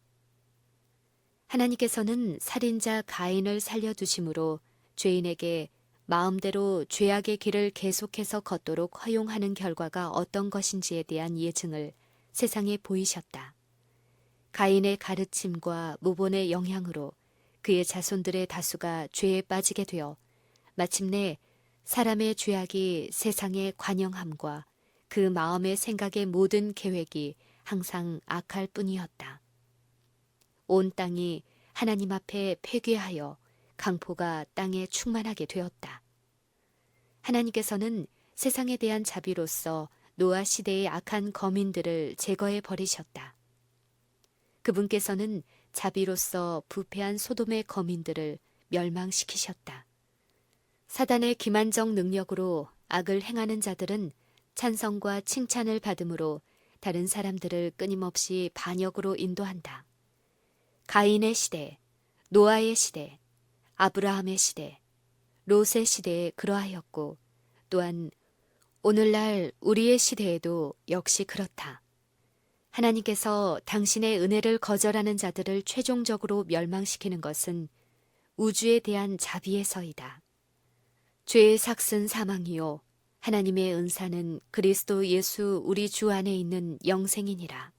하나님께서는 살인자 가인을 살려두심으로 죄인에게 마음대로 죄악의 길을 계속해서 걷도록 허용하는 결과가 어떤 것인지에 대한 예증을 세상에 보이셨다. 가인의 가르침과 모본의 영향으로 그의 자손들의 다수가 죄에 빠지게 되어 마침내 사람의 죄악이 세상의 관영함과 그 마음의 생각의 모든 계획이 항상 악할 뿐이었다. 온 땅이 하나님 앞에 폐괴하여 강포가 땅에 충만하게 되었다. 하나님께서는 세상에 대한 자비로서 노아 시대의 악한 거민들을 제거해 버리셨다. 그분께서는 자비로서 부패한 소돔의 거민들을 멸망시키셨다. 사단의 기만적 능력으로 악을 행하는 자들은 찬성과 칭찬을 받음으로 다른 사람들을 끊임없이 반역으로 인도한다. 가인의 시대, 노아의 시대, 아브라함의 시대, 롯의 시대에 그러하였고 또한 오늘날 우리의 시대에도 역시 그렇다. 하나님께서 당신의 은혜를 거절하는 자들을 최종적으로 멸망시키는 것은 우주에 대한 자비에서이다. 죄의 삭슨 사망이요 하나님의 은사는 그리스도 예수 우리 주 안에 있는 영생이니라.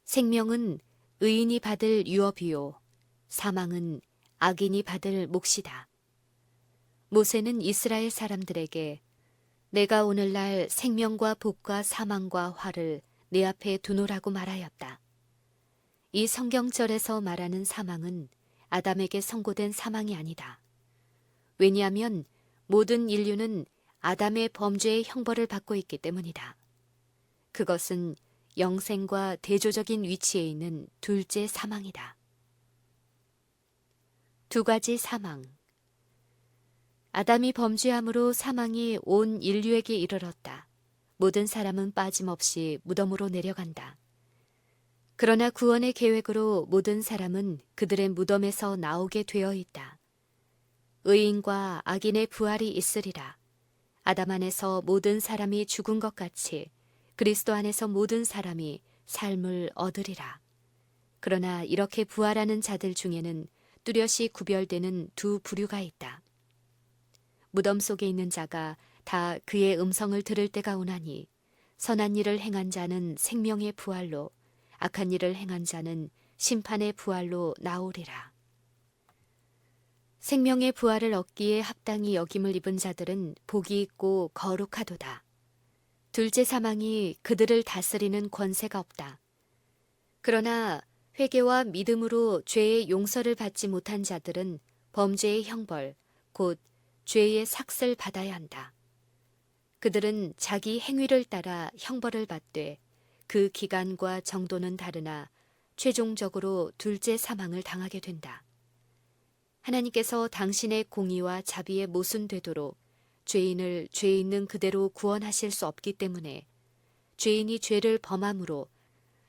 생명은 의인이 받을 유업이요 사망은 악인이 받을 몫이다. 모세는 이스라엘 사람들에게 내가 오늘날 생명과 복과 사망과 화를 내 앞에 두노라고 말하였다. 이 성경절에서 말하는 사망은 아담에게 선고된 사망이 아니다. 왜냐하면 모든 인류는 아담의 범죄의 형벌을 받고 있기 때문이다. 그것은 영생과 대조적인 위치에 있는 둘째 사망이다. 두 가지 사망. 아담이 범죄함으로 사망이 온 인류에게 이르렀다. 모든 사람은 빠짐없이 무덤으로 내려간다. 그러나 구원의 계획으로 모든 사람은 그들의 무덤에서 나오게 되어 있다. 의인과 악인의 부활이 있으리라. 아담 안에서 모든 사람이 죽은 것 같이 그리스도 안에서 모든 사람이 삶을 얻으리라. 그러나 이렇게 부활하는 자들 중에는 뚜렷이 구별되는 두 부류가 있다. 무덤 속에 있는 자가 다 그의 음성을 들을 때가 오나니 선한 일을 행한 자는 생명의 부활로 악한 일을 행한 자는 심판의 부활로 나오리라. 생명의 부활을 얻기에 합당히 여김을 입은 자들은 복이 있고 거룩하도다. 둘째 사망이 그들을 다스리는 권세가 없다. 그러나 회개와 믿음으로 죄의 용서를 받지 못한 자들은 범죄의 형벌, 곧 죄의 삭슬 받아야 한다. 그들은 자기 행위를 따라 형벌을 받되 그 기간과 정도는 다르나 최종적으로 둘째 사망을 당하게 된다. 하나님께서 당신의 공의와 자비에 모순되도록 죄인을 죄 있는 그대로 구원하실 수 없기 때문에 죄인이 죄를 범함으로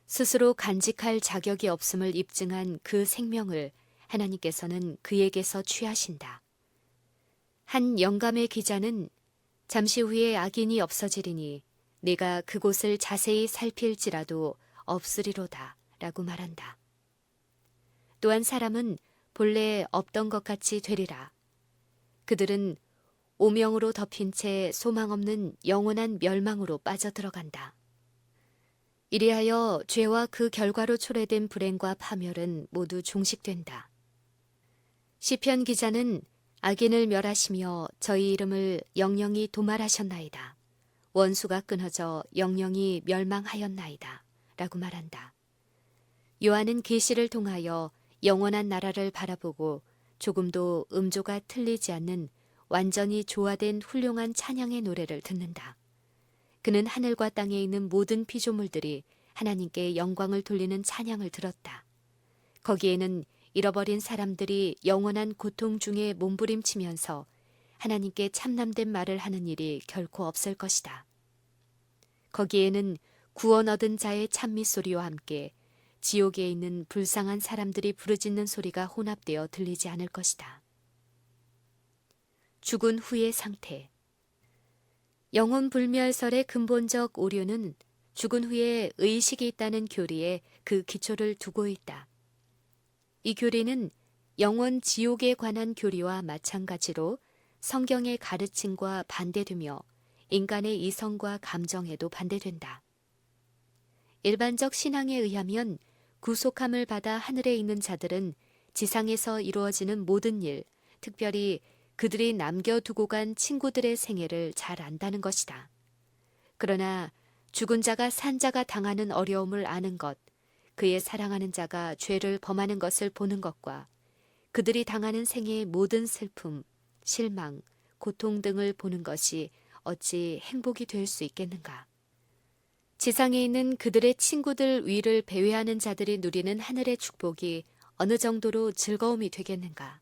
스스로 간직할 자격이 없음을 입증한 그 생명을 하나님께서는 그에게서 취하신다. 한 영감의 기자는 잠시 후에 악인이 없어지리니 내가 그곳을 자세히 살필지라도 없으리로다 라고 말한다. 또한 사람은 본래 없던 것 같이 되리라. 그들은 오명으로 덮인 채 소망 없는 영원한 멸망으로 빠져들어간다. 이리하여 죄와 그 결과로 초래된 불행과 파멸은 모두 종식된다. 시편 기자는 악인을 멸하시며 저희 이름을 영영이 도말하셨나이다. 원수가 끊어져 영영이 멸망하였나이다. 라고 말한다. 요한은 계시를 통하여 영원한 나라를 바라보고 조금도 음조가 틀리지 않는 완전히 조화된 훌륭한 찬양의 노래를 듣는다. 그는 하늘과 땅에 있는 모든 피조물들이 하나님께 영광을 돌리는 찬양을 들었다. 거기에는 잃어버린 사람들이 영원한 고통 중에 몸부림치면서 하나님께 참남된 말을 하는 일이 결코 없을 것이다. 거기에는 구원 얻은 자의 찬미 소리와 함께 지옥에 있는 불쌍한 사람들이 부르짖는 소리가 혼합되어 들리지 않을 것이다. 죽은 후의 상태. 영혼 불멸설의 근본적 오류는 죽은 후에 의식이 있다는 교리에 그 기초를 두고 있다. 이 교리는 영원 지옥에 관한 교리와 마찬가지로 성경의 가르침과 반대되며 인간의 이성과 감정에도 반대된다. 일반적 신앙에 의하면 구속함을 받아 하늘에 있는 자들은 지상에서 이루어지는 모든 일, 특별히 그들이 남겨두고 간 친구들의 생애를 잘 안다는 것이다. 그러나 죽은 자가 산 자가 당하는 어려움을 아는 것, 그의 사랑하는 자가 죄를 범하는 것을 보는 것과 그들이 당하는 생애의 모든 슬픔, 실망, 고통 등을 보는 것이 어찌 행복이 될 수 있겠는가? 지상에 있는 그들의 친구들 위를 배회하는 자들이 누리는 하늘의 축복이 어느 정도로 즐거움이 되겠는가?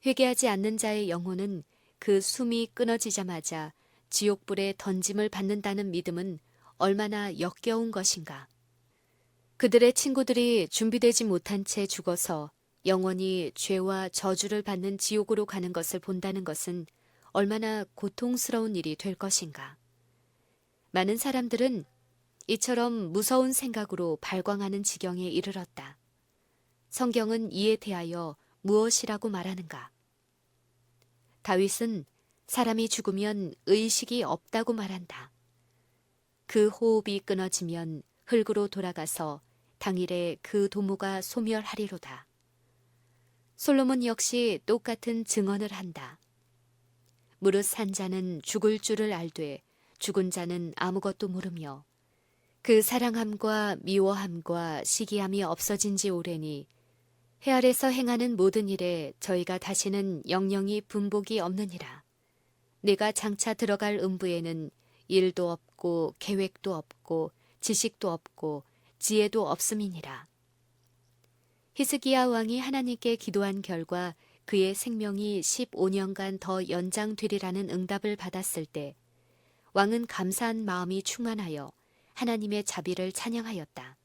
회개하지 않는 자의 영혼은 그 숨이 끊어지자마자 지옥불에 던짐을 받는다는 믿음은 얼마나 역겨운 것인가? 그들의 친구들이 준비되지 못한 채 죽어서 영원히 죄와 저주를 받는 지옥으로 가는 것을 본다는 것은 얼마나 고통스러운 일이 될 것인가? 많은 사람들은 이처럼 무서운 생각으로 발광하는 지경에 이르렀다. 성경은 이에 대하여 무엇이라고 말하는가? 다윗은 사람이 죽으면 의식이 없다고 말한다. 그 호흡이 끊어지면 흙으로 돌아가서 당일에 그 도무가 소멸하리로다. 솔로몬 역시 똑같은 증언을 한다. 무릇 산 자는 죽을 줄을 알되 죽은 자는 아무것도 모르며 그 사랑함과 미워함과 시기함이 없어진 지 오래니 해 아래서 행하는 모든 일에 저희가 다시는 영영이 분복이 없느니라. 내가 장차 들어갈 음부에는 일도 없고 계획도 없고 지식도 없고 지혜도 없음이니라. 히스기야 왕이 하나님께 기도한 결과 그의 생명이 15년간 더 연장되리라는 응답을 받았을 때 왕은 감사한 마음이 충만하여 하나님의 자비를 찬양하였다.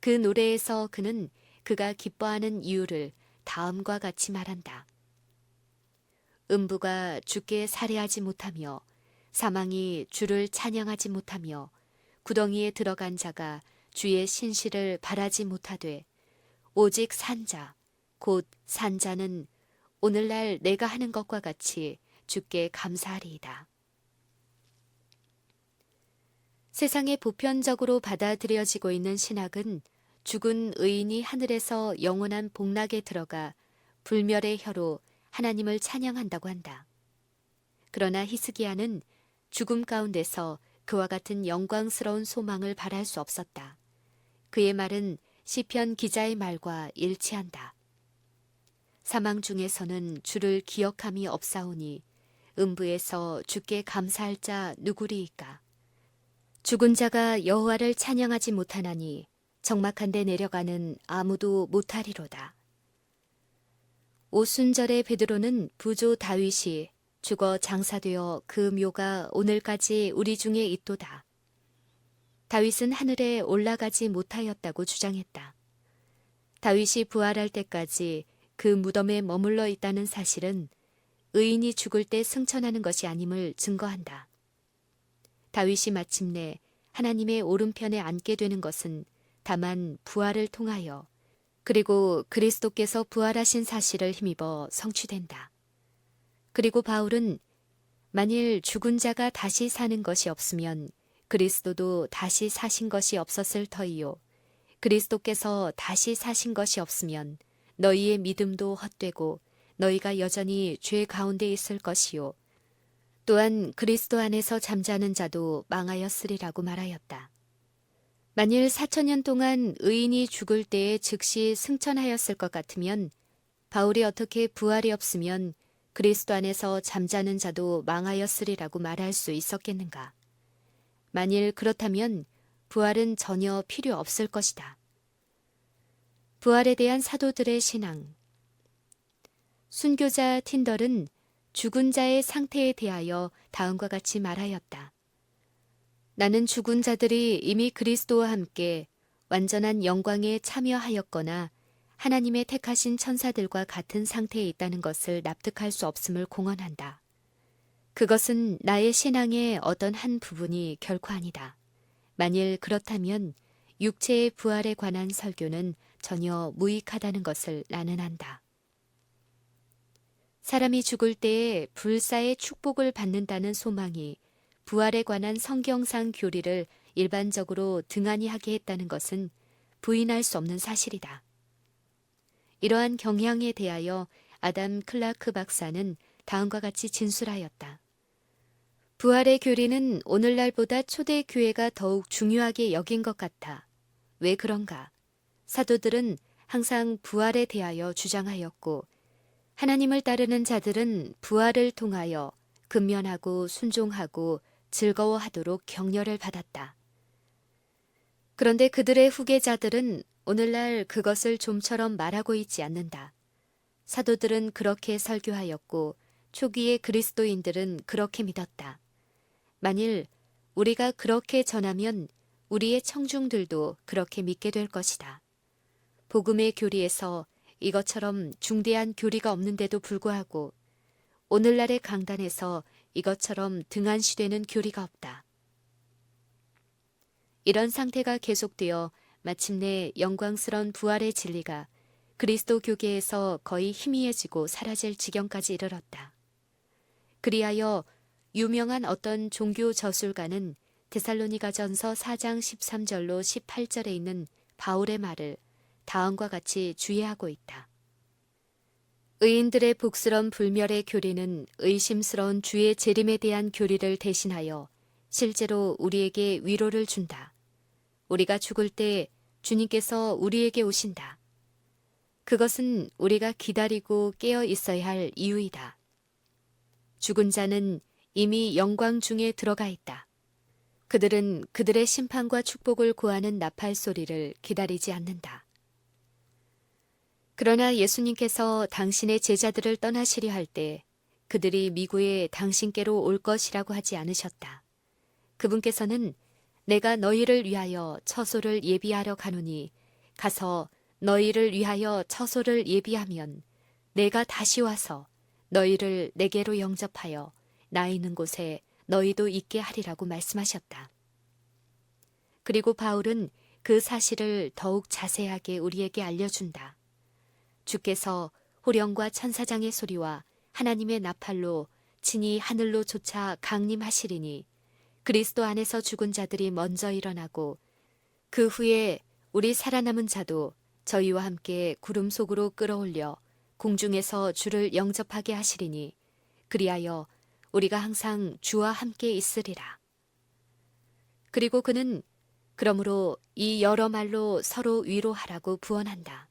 그 노래에서 그는 그가 기뻐하는 이유를 다음과 같이 말한다. 음부가 주께 살해하지 못하며 사망이 주를 찬양하지 못하며 구덩이에 들어간 자가 주의 신실을 바라지 못하되 오직 산자 곧 산자는 오늘날 내가 하는 것과 같이 주께 감사하리이다. 세상에 보편적으로 받아들여지고 있는 신학은 죽은 의인이 하늘에서 영원한 복락에 들어가 불멸의 혀로 하나님을 찬양한다고 한다. 그러나 히스기야는 죽음 가운데서 그와 같은 영광스러운 소망을 바랄 수 없었다. 그의 말은 시편 기자의 말과 일치한다. 사망 중에서는 주를 기억함이 없사오니 음부에서 주께 감사할 자 누구리이까? 죽은 자가 여호와를 찬양하지 못하나니 적막한 데 내려가는 아무도 못하리로다. 오순절에 베드로는 부조 다윗이 죽어 장사되어 그 묘가 오늘까지 우리 중에 있도다. 다윗은 하늘에 올라가지 못하였다고 주장했다. 다윗이 부활할 때까지 그 무덤에 머물러 있다는 사실은 의인이 죽을 때 승천하는 것이 아님을 증거한다. 다윗이 마침내 하나님의 오른편에 앉게 되는 것은 다만 부활을 통하여 그리고 그리스도께서 부활하신 사실을 힘입어 성취된다. 그리고 바울은 만일 죽은 자가 다시 사는 것이 없으면 그리스도도 다시 사신 것이 없었을 터이요. 그리스도께서 다시 사신 것이 없으면 너희의 믿음도 헛되고 너희가 여전히 죄 가운데 있을 것이요. 또한 그리스도 안에서 잠자는 자도 망하였으리라고 말하였다. 만일 4,000년 동안 의인이 죽을 때에 즉시 승천하였을 것 같으면 바울이 어떻게 부활이 없으면 그리스도 안에서 잠자는 자도 망하였으리라고 말할 수 있었겠는가? 만일 그렇다면 부활은 전혀 필요 없을 것이다. 부활에 대한 사도들의 신앙. 순교자 틴덜은 죽은 자의 상태에 대하여 다음과 같이 말하였다. 나는 죽은 자들이 이미 그리스도와 함께 완전한 영광에 참여하였거나 하나님의 택하신 천사들과 같은 상태에 있다는 것을 납득할 수 없음을 공언한다. 그것은 나의 신앙의 어떤 한 부분이 결코 아니다. 만일 그렇다면 육체의 부활에 관한 설교는 전혀 무익하다는 것을 나는 안다. 사람이 죽을 때에 불사의 축복을 받는다는 소망이 부활에 관한 성경상 교리를 일반적으로 등한히 하게 했다는 것은 부인할 수 없는 사실이다. 이러한 경향에 대하여 아담 클라크 박사는 다음과 같이 진술하였다. 부활의 교리는 오늘날보다 초대 교회가 더욱 중요하게 여긴 것 같아. 왜 그런가? 사도들은 항상 부활에 대하여 주장하였고 하나님을 따르는 자들은 부활을 통하여 근면하고 순종하고 즐거워하도록 격려를 받았다. 그런데 그들의 후계자들은 오늘날 그것을 좀처럼 말하고 있지 않는다. 사도들은 그렇게 설교하였고 초기의 그리스도인들은 그렇게 믿었다. 만일 우리가 그렇게 전하면 우리의 청중들도 그렇게 믿게 될 것이다. 복음의 교리에서 이것처럼 중대한 교리가 없는데도 불구하고 오늘날의 강단에서 이것처럼 등한시되는 교리가 없다. 이런 상태가 계속되어 마침내 영광스러운 부활의 진리가 그리스도 교계에서 거의 희미해지고 사라질 지경까지 이르렀다. 그리하여 유명한 어떤 종교 저술가는 데살로니가전서 4장 13절로 18절에 있는 바울의 말을 다음과 같이 주의하고 있다. 의인들의 복스런 불멸의 교리는 의심스러운 주의 재림에 대한 교리를 대신하여 실제로 우리에게 위로를 준다. 우리가 죽을 때 주님께서 우리에게 오신다. 그것은 우리가 기다리고 깨어 있어야 할 이유이다. 죽은 자는 이미 영광 중에 들어가 있다. 그들은 그들의 심판과 축복을 고하는 나팔 소리를 기다리지 않는다. 그러나 예수님께서 당신의 제자들을 떠나시려 할 때 그들이 미구에 당신께로 올 것이라고 하지 않으셨다. 그분께서는 내가 너희를 위하여 처소를 예비하러 가노니 가서 너희를 위하여 처소를 예비하면 내가 다시 와서 너희를 내게로 영접하여 나 있는 곳에 너희도 있게 하리라고 말씀하셨다. 그리고 바울은 그 사실을 더욱 자세하게 우리에게 알려준다. 주께서 호령과 천사장의 소리와 하나님의 나팔로 친히 하늘로 쫓아 강림하시리니 그리스도 안에서 죽은 자들이 먼저 일어나고 그 후에 우리 살아남은 자도 저희와 함께 구름 속으로 끌어올려 공중에서 주를 영접하게 하시리니 그리하여 우리가 항상 주와 함께 있으리라. 그리고 그는 그러므로 이 여러 말로 서로 위로하라고 부언한다.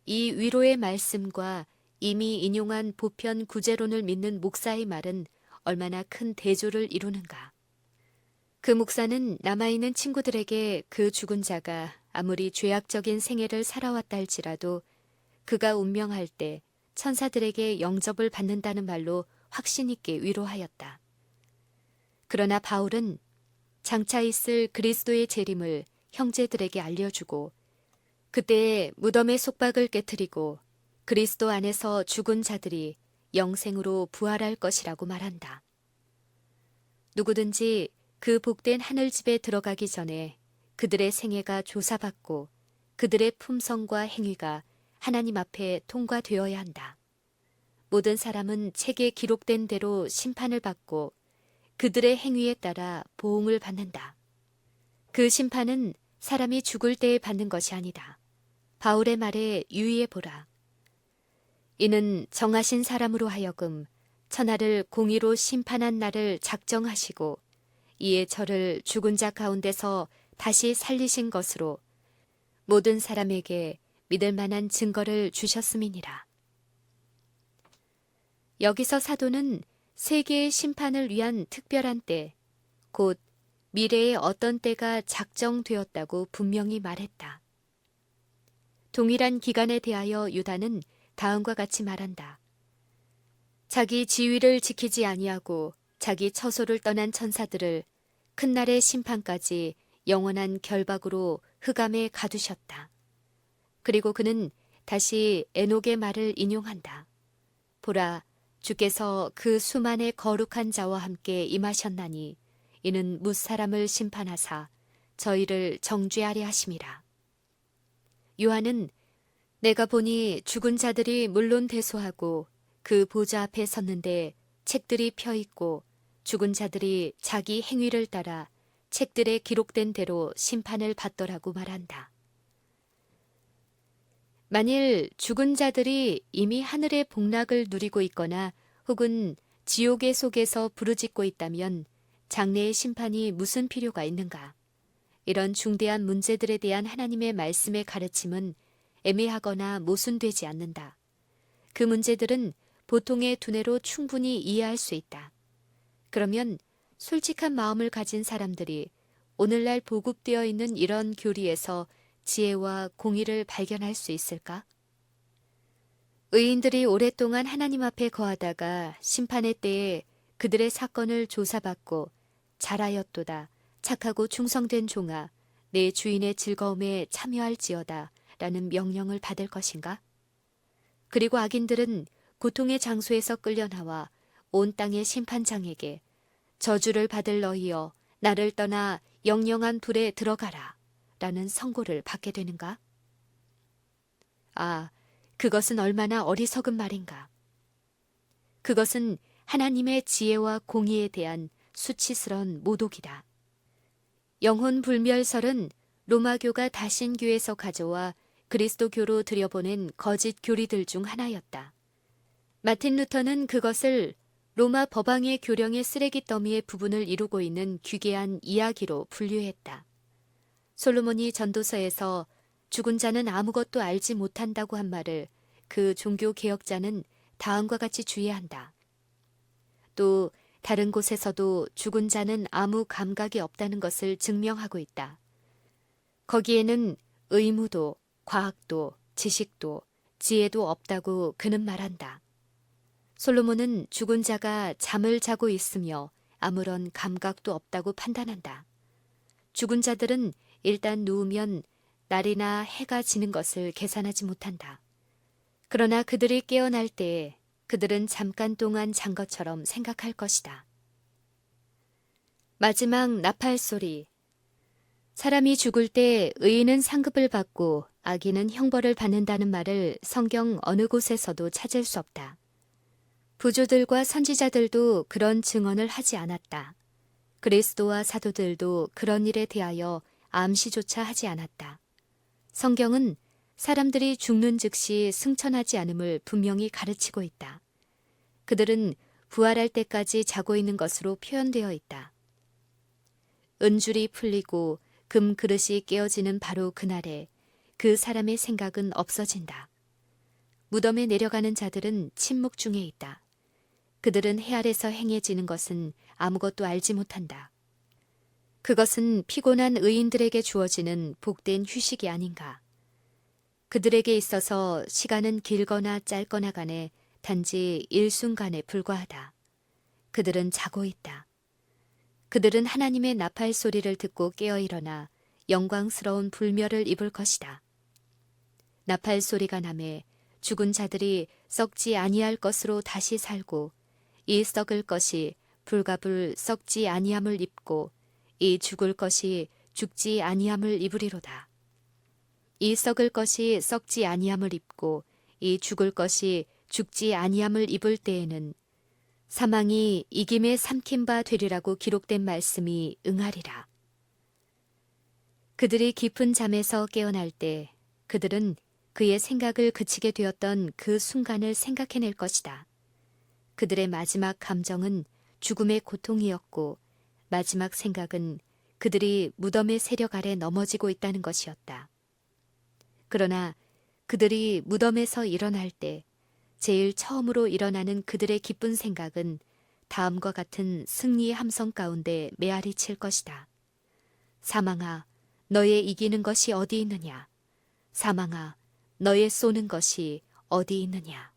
이 위로의 말씀과 이미 인용한 보편 구제론을 믿는 목사의 말은 얼마나 큰 대조를 이루는가. 그 목사는 남아있는 친구들에게 그 죽은 자가 아무리 죄악적인 생애를 살아왔다 할지라도 그가 운명할 때 천사들에게 영접을 받는다는 말로 확신 있게 위로하였다. 그러나 바울은 장차 있을 그리스도의 재림을 형제들에게 알려주고 그때에 무덤의 속박을 깨트리고 그리스도 안에서 죽은 자들이 영생으로 부활할 것이라고 말한다. 누구든지 그 복된 하늘집에 들어가기 전에 그들의 생애가 조사받고 그들의 품성과 행위가 하나님 앞에 통과되어야 한다. 모든 사람은 책에 기록된 대로 심판을 받고 그들의 행위에 따라 보응을 받는다. 그 심판은 사람이 죽을 때에 받는 것이 아니다. 바울의 말에 유의해 보라. 이는 정하신 사람으로 하여금 천하를 공의로 심판한 날을 작정하시고 이에 저를 죽은 자 가운데서 다시 살리신 것으로 모든 사람에게 믿을 만한 증거를 주셨음이니라. 여기서 사도는 세계의 심판을 위한 특별한 때, 곧 미래의 어떤 때가 작정되었다고 분명히 말했다. 동일한 기간에 대하여 유다는 다음과 같이 말한다. 자기 지위를 지키지 아니하고 자기 처소를 떠난 천사들을 큰 날의 심판까지 영원한 결박으로 흑암에 가두셨다. 그리고 그는 다시 에녹의 말을 인용한다. 보라, 주께서 그 수만의 거룩한 자와 함께 임하셨나니 이는 뭇사람을 심판하사 저희를 정죄하려 하심이라. 요한은 내가 보니 죽은 자들이 물론 대소하고 그 보좌 앞에 섰는데 책들이 펴 있고 죽은 자들이 자기 행위를 따라 책들에 기록된 대로 심판을 받더라고 말한다. 만일 죽은 자들이 이미 하늘의 복락을 누리고 있거나 혹은 지옥의 속에서 부르짖고 있다면 장래의 심판이 무슨 필요가 있는가? 이런 중대한 문제들에 대한 하나님의 말씀의 가르침은 애매하거나 모순되지 않는다. 그 문제들은 보통의 두뇌로 충분히 이해할 수 있다. 그러면 솔직한 마음을 가진 사람들이 오늘날 보급되어 있는 이런 교리에서 지혜와 공의를 발견할 수 있을까? 의인들이 오랫동안 하나님 앞에 거하다가 심판의 때에 그들의 사건을 조사받고 잘하였도다, 착하고 충성된 종아, 내 주인의 즐거움에 참여할지어다 라는 명령을 받을 것인가? 그리고 악인들은 고통의 장소에서 끌려나와 온 땅의 심판장에게 저주를 받을 너희여 나를 떠나 영영한 불에 들어가라 라는 선고를 받게 되는가? 아, 그것은 얼마나 어리석은 말인가. 그것은 하나님의 지혜와 공의에 대한 수치스러운 모독이다. 영혼 불멸설은 로마교가 다신교에서 가져와 그리스도교로 들여보낸 거짓 교리들 중 하나였다. 마틴 루터는 그것을 로마 법왕의 교령의 쓰레기 더미의 부분을 이루고 있는 귀괴한 이야기로 분류했다. 솔로몬이 전도서에서 죽은 자는 아무것도 알지 못한다고 한 말을 그 종교 개혁자는 다음과 같이 주의한다. 또 다른 곳에서도 죽은 자는 아무 감각이 없다는 것을 증명하고 있다. 거기에는 의무도, 과학도, 지식도, 지혜도 없다고 그는 말한다. 솔로몬은 죽은 자가 잠을 자고 있으며 아무런 감각도 없다고 판단한다. 죽은 자들은 일단 누우면 날이나 해가 지는 것을 계산하지 못한다. 그러나 그들이 깨어날 때에 그들은 잠깐 동안 잔 것처럼 생각할 것이다. 마지막 나팔 소리. 사람이 죽을 때 의인은 상급을 받고 악인은 형벌을 받는다는 말을 성경 어느 곳에서도 찾을 수 없다. 부조들과 선지자들도 그런 증언을 하지 않았다. 그리스도와 사도들도 그런 일에 대하여 암시조차 하지 않았다. 성경은 사람들이 죽는 즉시 승천하지 않음을 분명히 가르치고 있다. 그들은 부활할 때까지 자고 있는 것으로 표현되어 있다. 은줄이 풀리고 금 그릇이 깨어지는 바로 그날에 그 사람의 생각은 없어진다. 무덤에 내려가는 자들은 침묵 중에 있다. 그들은 해 아래서 행해지는 것은 아무것도 알지 못한다. 그것은 피곤한 의인들에게 주어지는 복된 휴식이 아닌가. 그들에게 있어서 시간은 길거나 짧거나 간에 단지 일순간에 불과하다. 그들은 자고 있다. 그들은 하나님의 나팔 소리를 듣고 깨어 일어나 영광스러운 불멸을 입을 것이다. 나팔 소리가 나매 죽은 자들이 썩지 아니할 것으로 다시 살고 이 썩을 것이 불과 불 썩지 아니함을 입고 이 죽을 것이 죽지 아니함을 입으리로다. 이 썩을 것이 썩지 아니함을 입고 이 죽을 것이 죽지 아니함을 입을 때에는 사망이 이김에 삼킨 바 되리라고 기록된 말씀이 응하리라. 그들이 깊은 잠에서 깨어날 때 그들은 그의 생각을 그치게 되었던 그 순간을 생각해낼 것이다. 그들의 마지막 감정은 죽음의 고통이었고 마지막 생각은 그들이 무덤의 세력 아래 넘어지고 있다는 것이었다. 그러나 그들이 무덤에서 일어날 때 제일 처음으로 일어나는 그들의 기쁜 생각은 다음과 같은 승리의 함성 가운데 메아리 칠 것이다. 사망아, 너의 이기는 것이 어디 있느냐? 사망아, 너의 쏘는 것이 어디 있느냐?